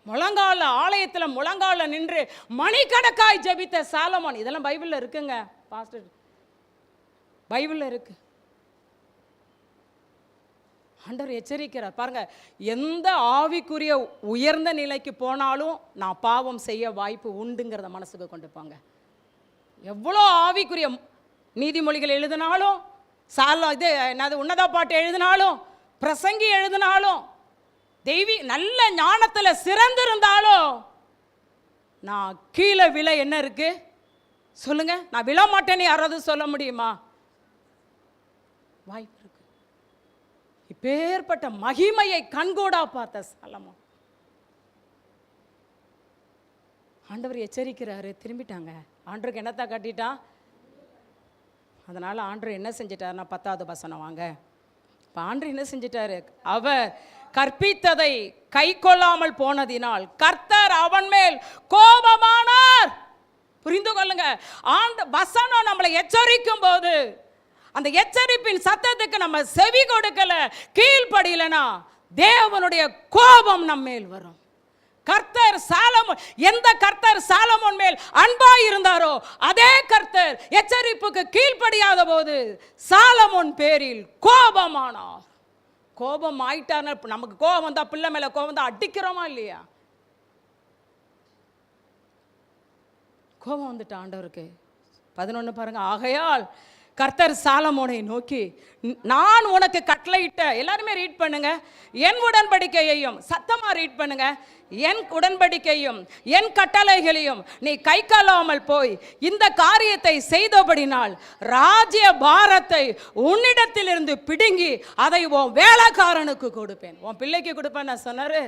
முழங்கால ஆலயத்தில் முழங்கால நின்று மணிக்கணக்காய் ஜெபித்த சாலமோன். இதெல்லாம் பைபிளில் இருக்குங்க பாஸ்டர், பைபிளில் இருக்கு. ஆண்டவர் எச்சரிக்கிறார் பாருங்க. எந்த ஆவிக்குரிய உயர்ந்த நிலைக்கு போனாலும் நான் பாவம் செய்ய வாய்ப்பு உண்டுங்கிறத மனசுக்கு கொண்டு போங்க. எவ்வளோ ஆவிக்குரிய நீதிமொழிகள் எழுதினாலும், உன்னத பாட்டு எழுதினாலும், பிரசங்கி எழுதினாலும், நல்ல ஞானத்தில் சிறந்திருந்தாலும், நான் கீழே விழ என்ன இருக்கு சொல்லுங்க? நான் விழ மாட்டேன்னு யாராவது சொல்ல முடியுமா? வாய்ப்பு இருக்கு. இப்பேற்பட்ட மகிமையை கண்கூடா பார்த்த சாலமோன். ஆண்டவர் எச்சரிக்கிறாரு, திரும்பிட்டாங்க. ஆண்டவருக்கு என்னத்தான் கட்டிட்டான்? அதனால ஆண்டவர் என்ன செஞ்சிட்டாருன்னா 10வது வசனம் வாங்க. இப்போ ஆண்டவர் என்ன செஞ்சிட்டாரு? அவர் கற்பித்ததை கை கொள்ளாமல் போனதினால் கர்த்தர் அவன் மேல் கோபமானார். புரிந்து கொள்ளுங்க. வசனம் நம்மளை எச்சரிக்கும் போது அந்த எச்சரிப்பின் சத்தத்துக்கு நம்ம செவி கொடுக்கல, கீழ்ப்படியலனா தேவனுடைய கோபம் நம்ம மேல் வரும். கர்த்தர் சாலமோன், எந்த கர்த்தர் சாலமோன் மேல் அன்பாய் இருந்தாரோ அதே கர்த்தர் எச்சரிப்புக்கு கீழ்ப்படியாத போது சாலமோன் பேரில் கோபமானார். கோபம் ஆயிட்டார். நமக்கு கோபம் வந்தா, பிள்ளை மேல கோபம் வந்தா அடிக்கிறோமா இல்லையா? கோபம் வந்துட்டு ஆண்டவருக்கு. 11 பாருங்க. ஆகையால் கர்த்தர் சாலமோனை நோக்கி, நான் உனக்கு கட்டளையிட்ட, எல்லாருமே ரீட் பண்ணுங்க, என் உடன்படிக்கையையும், சத்தமா ரீட் பண்ணுங்க, என் உடன்படிக்கையும் என் கட்டளைகளையும் நீ கை கொள்ளாமல் போய் இந்த காரியத்தை செய்தபடினால் ராஜ்ய பாரத்தை உன்னிடத்திலிருந்து பிடுங்கி அதை உன் வேலைக்காரனுக்கு கொடுப்பேன். உன் பிள்ளைக்கு கொடுப்பேன் நான் சொன்னாரு.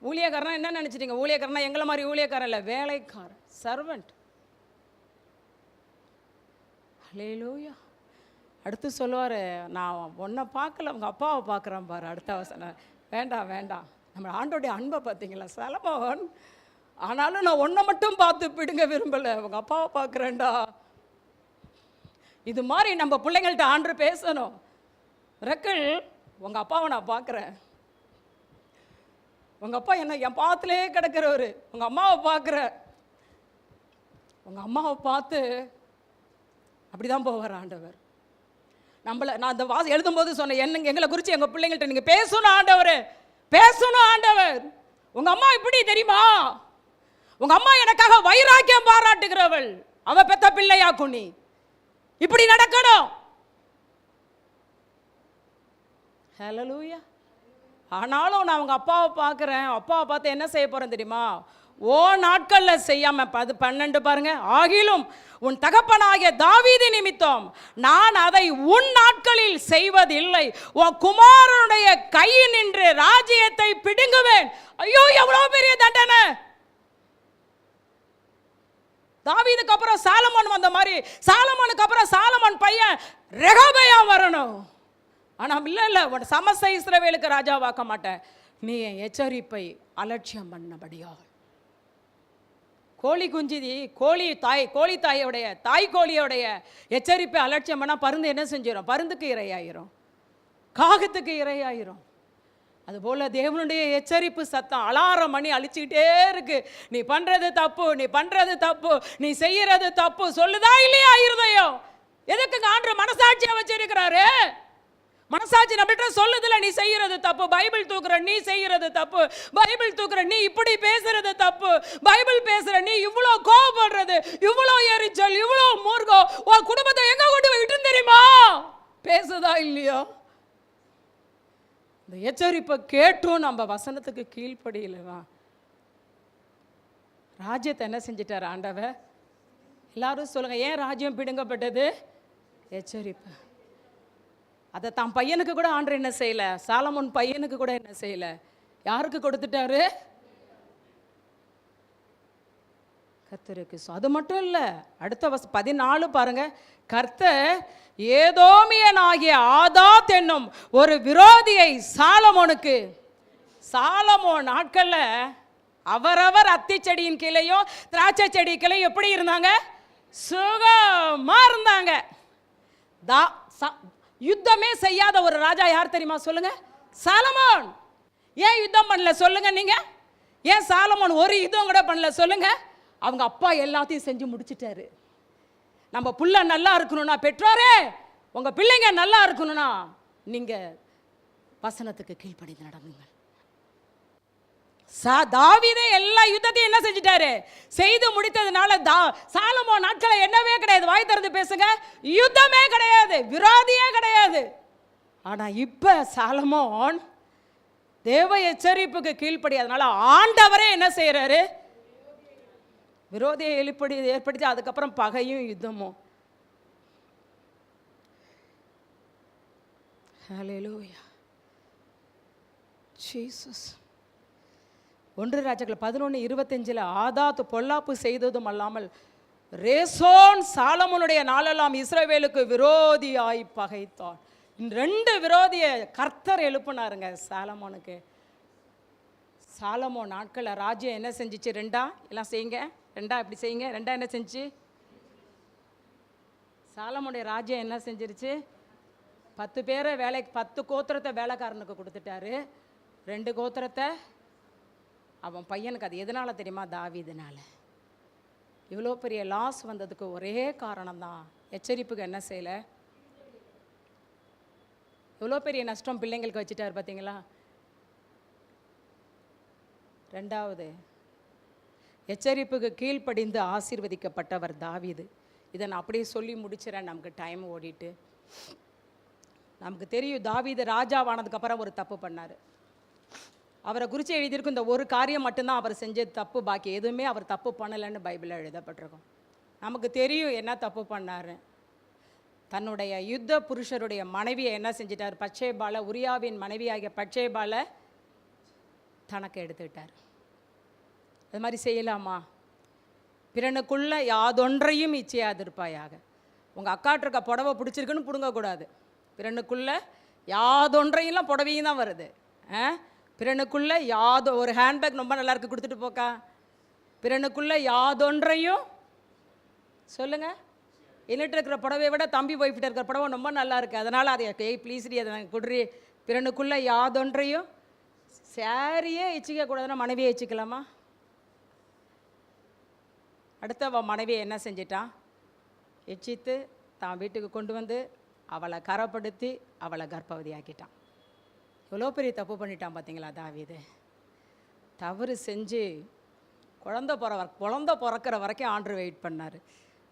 ஊழியக்காரனா என்ன நினைச்சிட்டீங்க? ஊழியக்காரனா எங்களை மாதிரி ஊழியக்காரன் இல்லை, வேலைக்காரன், சர்வெண்ட். ஹல்லேலூயா. அடுத்து சொல்லுவார், நான் உன்னை பார்க்கல உங்கள் அப்பாவை பார்க்குறேன் பாரு. அடுத்த வசனம், வேண்டாம் வேண்டாம், நம்ம ஆண்டோடைய அன்பை பார்த்தீங்களா சாலமோன், ஆனாலும் நான் ஒன்றை மட்டும் பார்த்து பிடுங்க விரும்பலை, உங்கள் அப்பாவை பார்க்குறேன்டா. இது மாதிரி நம்ம பிள்ளைங்கள்ட்ட ஆண்டு பேசணும். ரக்கிள், உங்கள் அப்பாவை நான் பார்க்குறேன், உங்கள் அப்பா என்ன என் பாத்திலே கிடக்கிறவர், உங்கள் அம்மாவை பார்க்குற, உங்கள் அம்மாவை பார்த்து அப்படி தான் போவார் ஆண்டவர். நம்மளை நான் அந்த எழுதும்போது சொன்னேன், எங்களை குறித்து எங்கள் பிள்ளைங்கள்ட்ட நீங்கள் பேசணும் ஆண்டவர், பேசணும் ஆண்டவர். உங்கள் அம்மா இப்படி தெரியுமா, உங்கள் அம்மா எனக்காக வைராக்கியம் பாராட்டுகிறவள், அவ பெத்த பிள்ளையாக்கும், நீ இப்படி நடக்கணும். ஹல்லேலூயா. ஆனாலும் நான் அவங்க அப்பாவை பார்க்குறேன், அப்பாவை பார்த்து என்ன செய்ய போகிறேன் தெரியுமா, ஓ நாட்களில் செய்யாமல் 12 பாருங்க, ஆகிலும் உன் தகப்பனாகிய தாவீது நிமித்தம் நான் அதை உன் நாட்களில் செய்வதில்லை, உன் குமாரனுடைய கையில் நின்று ராஜ்யத்தை பிடுங்குவேன். ஐயோ, எவ்வளோ பெரிய தண்டனை. தாவீதுக்கு அப்புறம் சாலமோன் வந்த மாதிரி, சாலமோனுக்கு அப்புறம் சாலமோன் பையன் ரெகொபெயாம் வரணும். ஆனால் இல்லை, உன் சமஸ்த இஸ்ரவேலுக்கு ராஜாவாக்க மாட்டேன், நீ என் எச்சரிப்பை அலட்சியம் பண்ணபடியாக. கோழி குஞ்சி, கோழி தாயோடைய தாய் கோழியோடைய எச்சரிப்பை அலட்சியம் பண்ணால் பருந்து என்ன செஞ்சிடும், பருந்துக்கு இரையாயிரும், காகத்துக்கு இரையாயிரும். அதுபோல் தேவனுடைய எச்சரிப்பு சத்தம் அலாரம் மணி அழிச்சுக்கிட்டே இருக்கு. நீ பண்ணுறது தப்பு, நீ பண்ணுறது தப்பு, நீ செய்யறது தப்பு சொல்லுதா இல்லையா இருதயம்? எதுக்கு ஆண்டவர் மனசாட்சியை வச்சிருக்கிறாரு? மனசாட்சி நம்மகிட்ட சொல்லுதுல, நீ செய்யறது தப்பு, பைபிள் தூக்குற நீ செய்யறது தப்பு, பைபிள் தூக்குற நீ இப்படி பேசுறது தப்பு, பைபிள் பேசுற நீ இவ்வளோ கோபப்படுறது, இவ்வளோ எரிச்சல், இவ்வளோ மூர்க்கம், உன் குடும்பத்தை எங்க கொண்டு விட்டு தெரியுமா? பேசுதா இல்லையோ? இந்த எச்சரிப்பை கேட்டும் நம்ம வசனத்துக்கு கீழ்ப்படியில்தான். ராஜ்யத்தை என்ன செஞ்சிட்டார் ஆண்டவர்? எல்லாரும் சொல்லுங்க, ஏன் ராஜ்யம் பிடுங்கப்பட்டது? எச்சரிப்பு. அதை தான் பையனுக்கு கூட ஆண்டவர் என்ன செய்யல, சாலமோன் பையனுக்கு கூட என்ன செய்யல, யாருக்கு கொடுத்துட்டாரு? கர்த்தருக்கு. அது மட்டும் இல்லை, அடுத்த 14 பாருங்க, கர்த்தர் ஏதோமியனாகிய ஆதாத் என்னும் ஒரு விரோதியை சாலமோனுக்கு, சாலமோன் நாட்கள்ல அவரவர் அத்தி செடியின் கீழையும் திராட்சை செடி கீழையும் எப்படி இருந்தாங்க? சுகமா இருந்தாங்க. யுத்தமே செய்யாத ஒரு ராஜா யார் தெரியுமா? சொல்லுங்க, சாலமோன். ஏன் யுத்தம் பண்ணல சொல்லுங்க நீங்க? ஏன் சாலமோன் ஒரு யுத்தம் கூட பண்ணல சொல்லுங்க? அவங்க அப்பா எல்லாத்தையும் செஞ்சு முடிச்சிட்டாரு. நம்ம புள்ள நல்லா இருக்கணும்னா, பெற்றோரே உங்க பிள்ளைங்க நல்லா இருக்கணும்னா நீங்க வசனத்துக்கு கீழ்ப்படிந்து நடந்துங்க. தாவீதே எல்லா யுத்தத்தையும் என்ன செஞ்சிட்டாரு? செய்து முடித்ததுனால சாலமோன் நாட்களை என்னவே கிடையாது. வாய் திறந்து பேசுங்க, யுத்தமே கிடையாது, விரோதியே கிடையாது. ஆனா இப்ப சாலமோன் தேவ எச்சரிப்புக்கு கீழ்ப்படியாதனால ஆண்டவரே என்ன செய்யறாரு? விரோதியை ஏற்படுத்தி அதுக்கப்புறம் பகையும் யுத்தமும். ஹல்லேலூயா ஜீசஸ். 1 ராஜாக்கள் 11:25 ஆதாத் பொல்லாப்பு செய்ததும் அல்லாமல் ரேசோன் சாலமோனுடைய நாளெல்லாம் இஸ்ரவேலுக்கு விரோதியாய் பகைத்தான். 2 விரோதியை கர்த்தர் எழுப்பினாருங்க சாலமோனுக்கு. சாலமோன் நாட்களில் ராஜ்யம் என்ன செஞ்சிச்சு? 2 எல்லாம் செய்யுங்க, 2 இப்படி செய்யுங்க. 2 என்ன செஞ்சு? சாலமோனுடைய ராஜ்யம் என்ன செஞ்சிருச்சு? 10 பேரை 10 கோத்திரத்தை வேலைக்காரனுக்கு கொடுத்துட்டாரு, 2 கோத்திரத்தை அவன் பையனுக்கு. அது எதனால தெரியுமா? தாவீதுனால. இவ்வளோ பெரிய லாஸ் வந்ததுக்கு ஒரே காரணம் தான், எச்சரிப்புக்கு என்ன செய்யலை. இவ்வளோ பெரிய நஷ்டம் பிள்ளைங்களுக்கு வச்சுட்டார் பார்த்தீங்களா? 2வது எச்சரிப்புக்கு கீழ்ப்படிந்து ஆசீர்வதிக்கப்பட்டவர் தாவீது. இதை நான் அப்படியே சொல்லி முடிச்சிடறேன், நமக்கு டைம் ஓடிட்டு. நமக்கு தெரியும் தாவீது ராஜாவானதுக்கு அப்புறம் ஒரு தப்பு பண்ணார். அவரை குறித்து எழுதியிருக்கும் இந்த ஒரு காரியம் மட்டும்தான் அவர் செஞ்சது தப்பு, பாக்கி எதுவுமே அவர் தப்பு பண்ணலைன்னு பைபிளில் எழுதப்பட்டிருக்கும். நமக்கு தெரியும் என்ன தப்பு பண்ணார். தன்னுடைய யுத்த புருஷருடைய மனைவியை என்ன செஞ்சிட்டார்? பச்சேபாலை, உரியாவின் மனைவியாகிய பச்சேபாலை தனக்கு எடுத்துக்கிட்டார். அது மாதிரி செய்யலாமா? பிறனுக்குள்ள யாதொன்றையும் இச்சையாதிருப்பாயாக. உங்கள் அக்காட்டு இருக்க புடவை பிடிச்சிருக்குன்னு பிடுங்கக்கூடாது. பிறனுக்குள்ளே யாதொன்றையெல்லாம் புடவையும் தான் வருது. பிறனுக்குள்ளே ஒரு ஹேண்ட்பேக் ரொம்ப நல்லா இருக்கு, கொடுத்துட்டு போக்கா. பிறனுக்குள்ளே யாதொன்றையும் சொல்லுங்கள், என்னட்டு இருக்கிற புடவையை விட தம்பி போய்கிட்ட இருக்கிற புடவை ரொம்ப நல்லா இருக்குது, அதனால் அதை ப்ளீஸ்டி அதை கொடுறி. பிறனுக்குள்ளே யாதொன்றையும் சாரியே எச்சிக்க கூடாதுன்னா மனைவியை எச்சிக்கலாமா? அடுத்த மனைவியை என்ன செஞ்சிட்டான்? எச்சித்து தான் வீட்டுக்கு கொண்டு வந்து அவளை கரப்படுத்தி அவளை கர்ப்பவதி ஆக்கிட்டான். எவ்வளோ பெரிய தப்பு பண்ணிட்டான் பார்த்தீங்களா தாவீது. தவறு செஞ்சு குழந்த பிறக்கிற வரைக்கும் ஆண்டவர் வெயிட் பண்ணார்.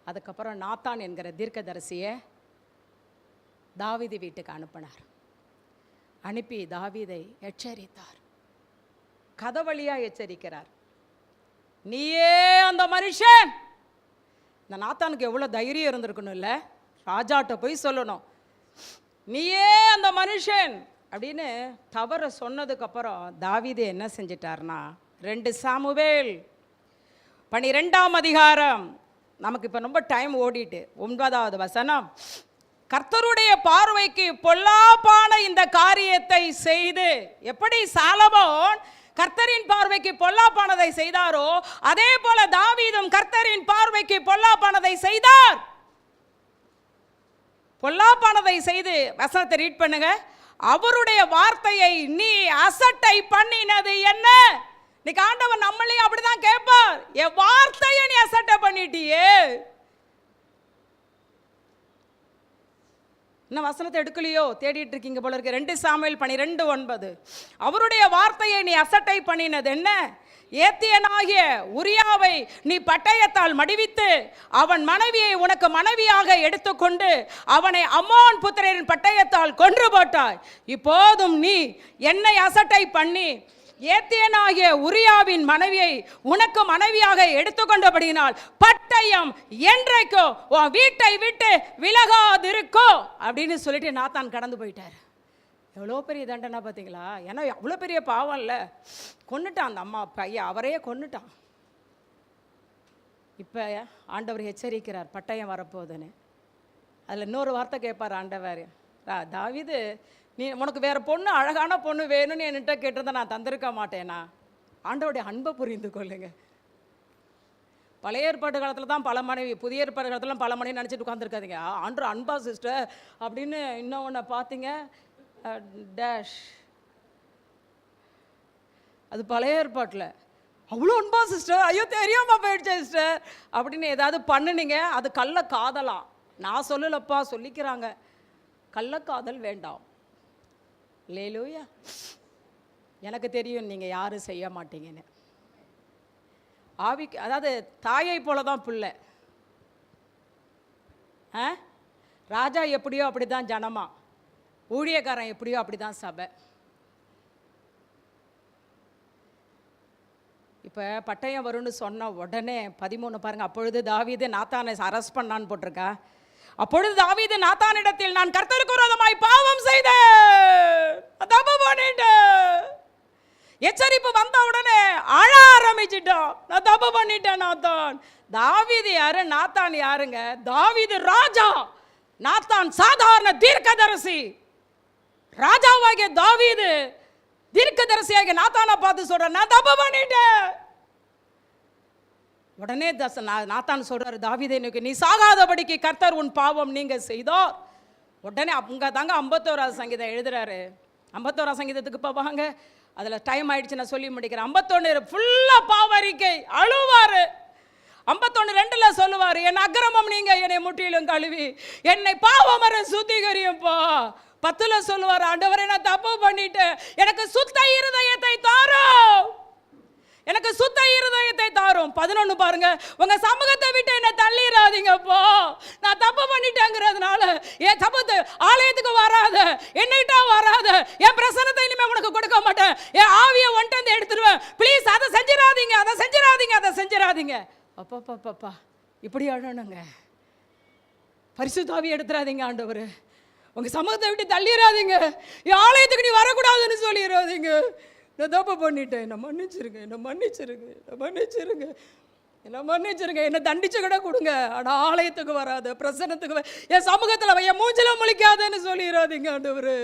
அதுக்கப்புறம் நாத்தான் என்கிற தீர்க்கதரிசியை தாவீது வீட்டுக்கு அனுப்பினார். அனுப்பி தாவீதை எச்சரித்தார், கதை வழியாக எச்சரிக்கிறார். நீயே அந்த மனுஷன். இந்த நாத்தானுக்கு எவ்வளோ தைரியம் இருந்திருக்கணும் இல்லை? ராஜாட்ட போய் சொல்லணும், நீயே அந்த மனுஷன் அப்படின்னு தவற சொன்னதுக்கப்புறம் தாவீது என்ன செஞ்சிட்டார்னா, 2 சாமுவேல் 12ஆம் அதிகாரம், நமக்கு இப்போ ரொம்ப டைம் ஓடிட்டு 9வது வசனம். கர்த்தருடைய பார்வைக்கு பொல்லாப்பான இந்த காரியத்தை செய்து, எப்படி சாலமோன் கர்த்தரின் பார்வைக்கு பொல்லாப்பானதை செய்தாரோ அதே போல தாவீதும் கர்த்தரின் பார்வைக்கு பொல்லாப்பானதை செய்தார். பொல்லாப்பானதை செய்து, வசனத்தை ரீட் பண்ணுங்க. அவருடைய வார்த்தையை நீ அசட்டை பண்ணினது என்ன? இன்னைக்கு ஆண்டவர் நம்மளையும் அப்படிதான் கேட்பார். என் வார்த்தையை நீ அசட்டை பண்ணிட்டியே. இன்னும் வசனத்தை எடுக்கலையோ, தேடிட்டு இருக்கீங்க போல இருக்கு. 2 சாமுவேல் 12:9. அவருடைய வார்த்தையை நீ அசட்டை பண்ணினது என்ன? ஏத்தியனாகிய உரியாவை நீ பட்டயத்தால் மடிவித்து அவன் மனைவியை உனக்கு மனைவியாக எடுத்துக்கொண்டு அவனை அம்மோன் புத்திரரின் பட்டயத்தால் கொன்று போட்டாய். இப்போதும் நீ என்னை அசட்டை பண்ணி ஏத்தியனாகிய உரியாவின் மனைவியை உனக்கு மனைவியாக எடுத்துக்கொண்டபடியினால் பட்டயம் என்றைக்கோ உன் வீட்டை விட்டு விலகாதிருக்கோ அப்படின்னு சொல்லிட்டு நாத்தான் கடந்து போயிட்டார். எவ்வளோ பெரிய தண்டனை பார்த்தீங்களா? ஏன்னா அவ்வளோ பெரிய பாவம் இல்லை, கொன்னுட்டான் அந்த அம்மா பையன், அவரையே கொன்னுட்டான். இப்போ ஆண்டவர் எச்சரிக்கிறார், பட்டயம் வரப்போகுதுன்னு. அதில் இன்னொரு வார்த்தை கேட்பார் ஆண்டவர், தாவீது நீ உனக்கு வேறு பொண்ணு, அழகான பொண்ணு வேணும்னு என்கிட்ட கேட்டிருந்தா நான் தந்திருக்க மாட்டேனா? ஆண்டவருடைய அன்பை புரிந்து கொள்ளுங்க. பழைய ஏற்பாடு காலத்தில் தான் பல மனைவி, புதிய ஏற்பாடு காலத்தில் பல மனைவி நினச்சிட்டு உட்காந்துருக்காதீங்க. ஆண்டவர் அன்பா சிஸ்டர் அப்படின்னு இன்னும் ஒன்று பார்த்தீங்க டேஷ், அது பழைய ஏற்பாட்டில் அவ்வளோ அன்பா சிஸ்டர், ஐயோ தெரியாமல் போயிடுச்சேன் சிஸ்டர் அப்படின்னு ஏதாவது பண்ணுனீங்க, அது கள்ள காதலாம். நான் சொல்லலப்பா, சொல்லிக்கிறாங்க. கள்ளக்காதல் வேண்டாம். லேலூயா. எனக்கு தெரியும் நீங்கள் யாரும் செய்ய மாட்டீங்கன்னு. ஆவிக்கு, அதாவது தாயை போல தான் பிள்ளை. ராஜா எப்படியோ அப்படி தான் ஜனமா, ஊழியக்காரன் எப்படியோ அப்படி தான் சபை. இப்போ பட்டயம் வரும்னு சொன்ன உடனே 13 பாருங்க. அப்பொழுது தாவீது நாத்தானை அரெஸ்ட் பண்ணான்னு போட்டிருக்கா. அப்பொழுது தாவீது நாத்தானிடத்தில் நான் கர்த்தருக்கு விரோதமாய் பாவம் செய்தேன், தப்பு பண்ணிட்டேன். எச்சரிப்பு வந்த உடனே அழ ஆரம்பிச்சிட்டான், நான் தப்பு பண்ணிட்டேன் நாத்தான். தாவீது யாரு? நாத்தான் யாருங்க? தாவீது ராஜா, நாத்தான் சாதாரண தீர்க்கதரிசி. ராஜாவாகிய தாவீது தீர்க்கதரிசியாகிய நாத்தானை பார்த்து சொல்ற, நான் தப்பு பண்ணிட்டேன். உடனே நாத்தான் சொல்றாரு, தாவீதே நீ சாகாதபடிக்கு கர்த்தர் உன் பாவம் நீங்க செய்தோர். உடனே அங்க தாங்க 51வது சங்கீதம் எழுதுறாரு. 51வது சங்கீதத்துக்கு போவாங்க, அதில் டைம் ஆயிடுச்சு, நான் சொல்லி முடிக்கிறேன். 51 ஃபுல்லா பாவரிக்கை, அழுவாரு. 51:2 சொல்லுவாரு, என் அக்கிரமம் நீங்க என்னை முற்றிலும் கழுவி என்னை பாவமர சுத்திகரியும்பா. 10 சொல்லுவார், ஆண்டவரே நான் தப்பு பண்ணிட்டேன், எனக்கு சுத்த இருதயத்தை தாரும், எனக்கு சுத்த இருதயத்தை தாரும். 11 பாருங்க, உங்க சமூகத்தை விட்டு என்ன தள்ளிடாதீங்கப்போ, நான் தப்பு பண்ணிட்டேங்கிறதுனால என் சமூகத்தை ஆலயத்துக்கு வராத, என்னகிட்ட வராத, என் பிரசனத்தை இனிமே உனக்கு கொடுக்க மாட்டேன், என் ஆவியை ஒன்ட்டு எடுத்துருவேன், ப்ளீஸ் அதை செஞ்சிடாதீங்க, அதை செஞ்சிடாதீங்க, அதை செஞ்சிடாதீங்க. அப்பா இப்படி அழணுங்க. பரிசுத்த ஆவியை எடுத்துடாதீங்க ஆண்டவர், உங்க சமூகத்தை விட்டு தள்ளிடாதீங்க, என் ஆலயத்துக்கு நீ வரக்கூடாதுன்னு சொல்லிடாதீங்க, நான் தப்பு பண்ணிட்டேன், என்ன மன்னிச்சிருங்க, என்ன மன்னிச்சிருங்க, என்ன மன்னிச்சிருங்க. என்ன மன்னிச்சிருங்க, என்ன தண்டிச்சு கூட கொடுங்க, ஆனால் ஆலயத்துக்கு வராது, பிரசன்னத்துக்கு என் சமூகத்தில் என் மூஞ்சில முழிக்காதுன்னு சொல்லிடாதீங்க ஆண்டவரே.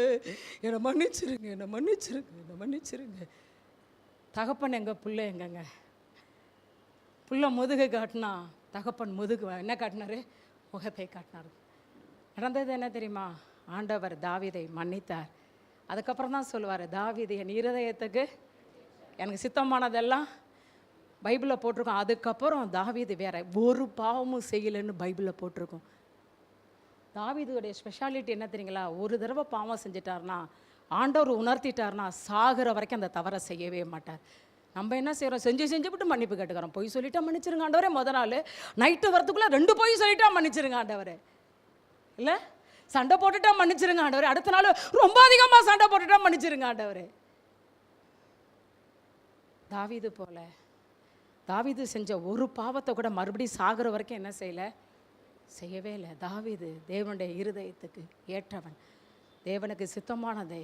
என்னை மன்னிச்சிருங்க, என்னை மன்னிச்சிருங்க, என்னை மன்னிச்சிருங்க. தகப்பன் எங்க, புள்ள எங்கங்க? புள்ள முதுகை காட்டினா தகப்பன் முதுகு என்ன காட்டினாரு? முகத்தை காட்டினார். நடந்தது என்ன தெரியுமா? ஆண்டவர் தாவீதை மன்னித்தார். அதுக்கப்புறம் தான் சொல்லுவார், தாவீது என் இருதயத்துக்கு எனக்கு சித்தமானதெல்லாம் பைபிளில் போட்டிருக்கோம். அதுக்கப்புறம் தாவீது வேற ஒரு பாவமும் செய்யலைன்னு பைபிளில் போட்டிருக்கோம். தாவீதுடைய ஸ்பெஷாலிட்டி என்ன தெரியுங்களா? ஒரு தடவை பாவம் செஞ்சிட்டார்னா, ஆண்டவர் உணர்த்திட்டார்னா சாகிற வரைக்கும் அந்த தவறை செய்யவே மாட்டார். நம்ம என்ன செய்கிறோம்? செஞ்சுவிட்டு மன்னிப்பு கேட்டுக்கிறோம். பொய் சொல்லிட்டா மன்னிச்சிருங்க ஆண்டவரே. முத நாள் நைட்டு வரத்துக்குள்ளே 2 பொய் சொல்லிட்டா மன்னிச்சிருங்க ஆண்டவரே. இல்லை, சண்டை போட்டுட்டா மன்னிச்சிருங்க ஆண்டவரே. அடுத்த நாள் ரொம்ப அதிகமாக சண்டை போட்டுட்டா மன்னிச்சிருங்க ஆண்டவரே. தாவீது போல தாவீது செஞ்ச ஒரு பாவத்தை கூட மறுபடியும் சாகிற வரைக்கும் என்ன செய்யவே இல்லை. தாவீது தேவனுடைய இருதயத்துக்கு ஏற்றவன், தேவனுக்கு சித்தமானதை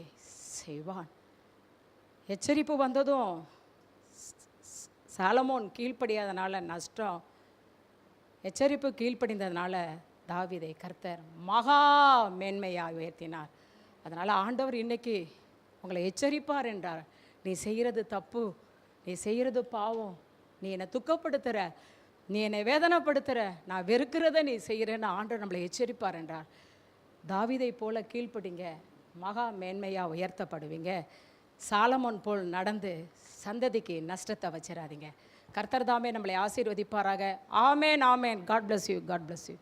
செய்வான். எச்சரிப்பு வந்ததும் சாலமோன் கீழ்ப்படியாதனால நஷ்டம். எச்சரிப்பு கீழ்ப்படிந்ததுனால தாவீதை கர்த்தர் மகா மேன்மையாக உயர்த்தினார். அதனால் ஆண்டவர் இன்னைக்கு உங்களை எச்சரிப்பார் என்றார். நீ செய்கிறது தப்பு, நீ செய்கிறது பாவம், நீ என்னை துக்கப்படுத்துகிற, நீ என்னை வேதனைப்படுத்துகிற, நான் வெறுக்கிறத நீ செய்கிறேன்னு ஆண்டவர் நம்மளை எச்சரிப்பார் என்றார். தாவீதை போல கீழ்ப்படிங்க, மகா மேன்மையாக உயர்த்தப்படுவீங்க. சாலமோன் போல் நடந்து சந்ததிக்கு நஷ்டத்தை வச்சிடாதீங்க. கர்த்தர் தாமே நம்மளை ஆசீர்வதிப்பாராக. ஆமேன், ஆமேன். God bless you, God bless you.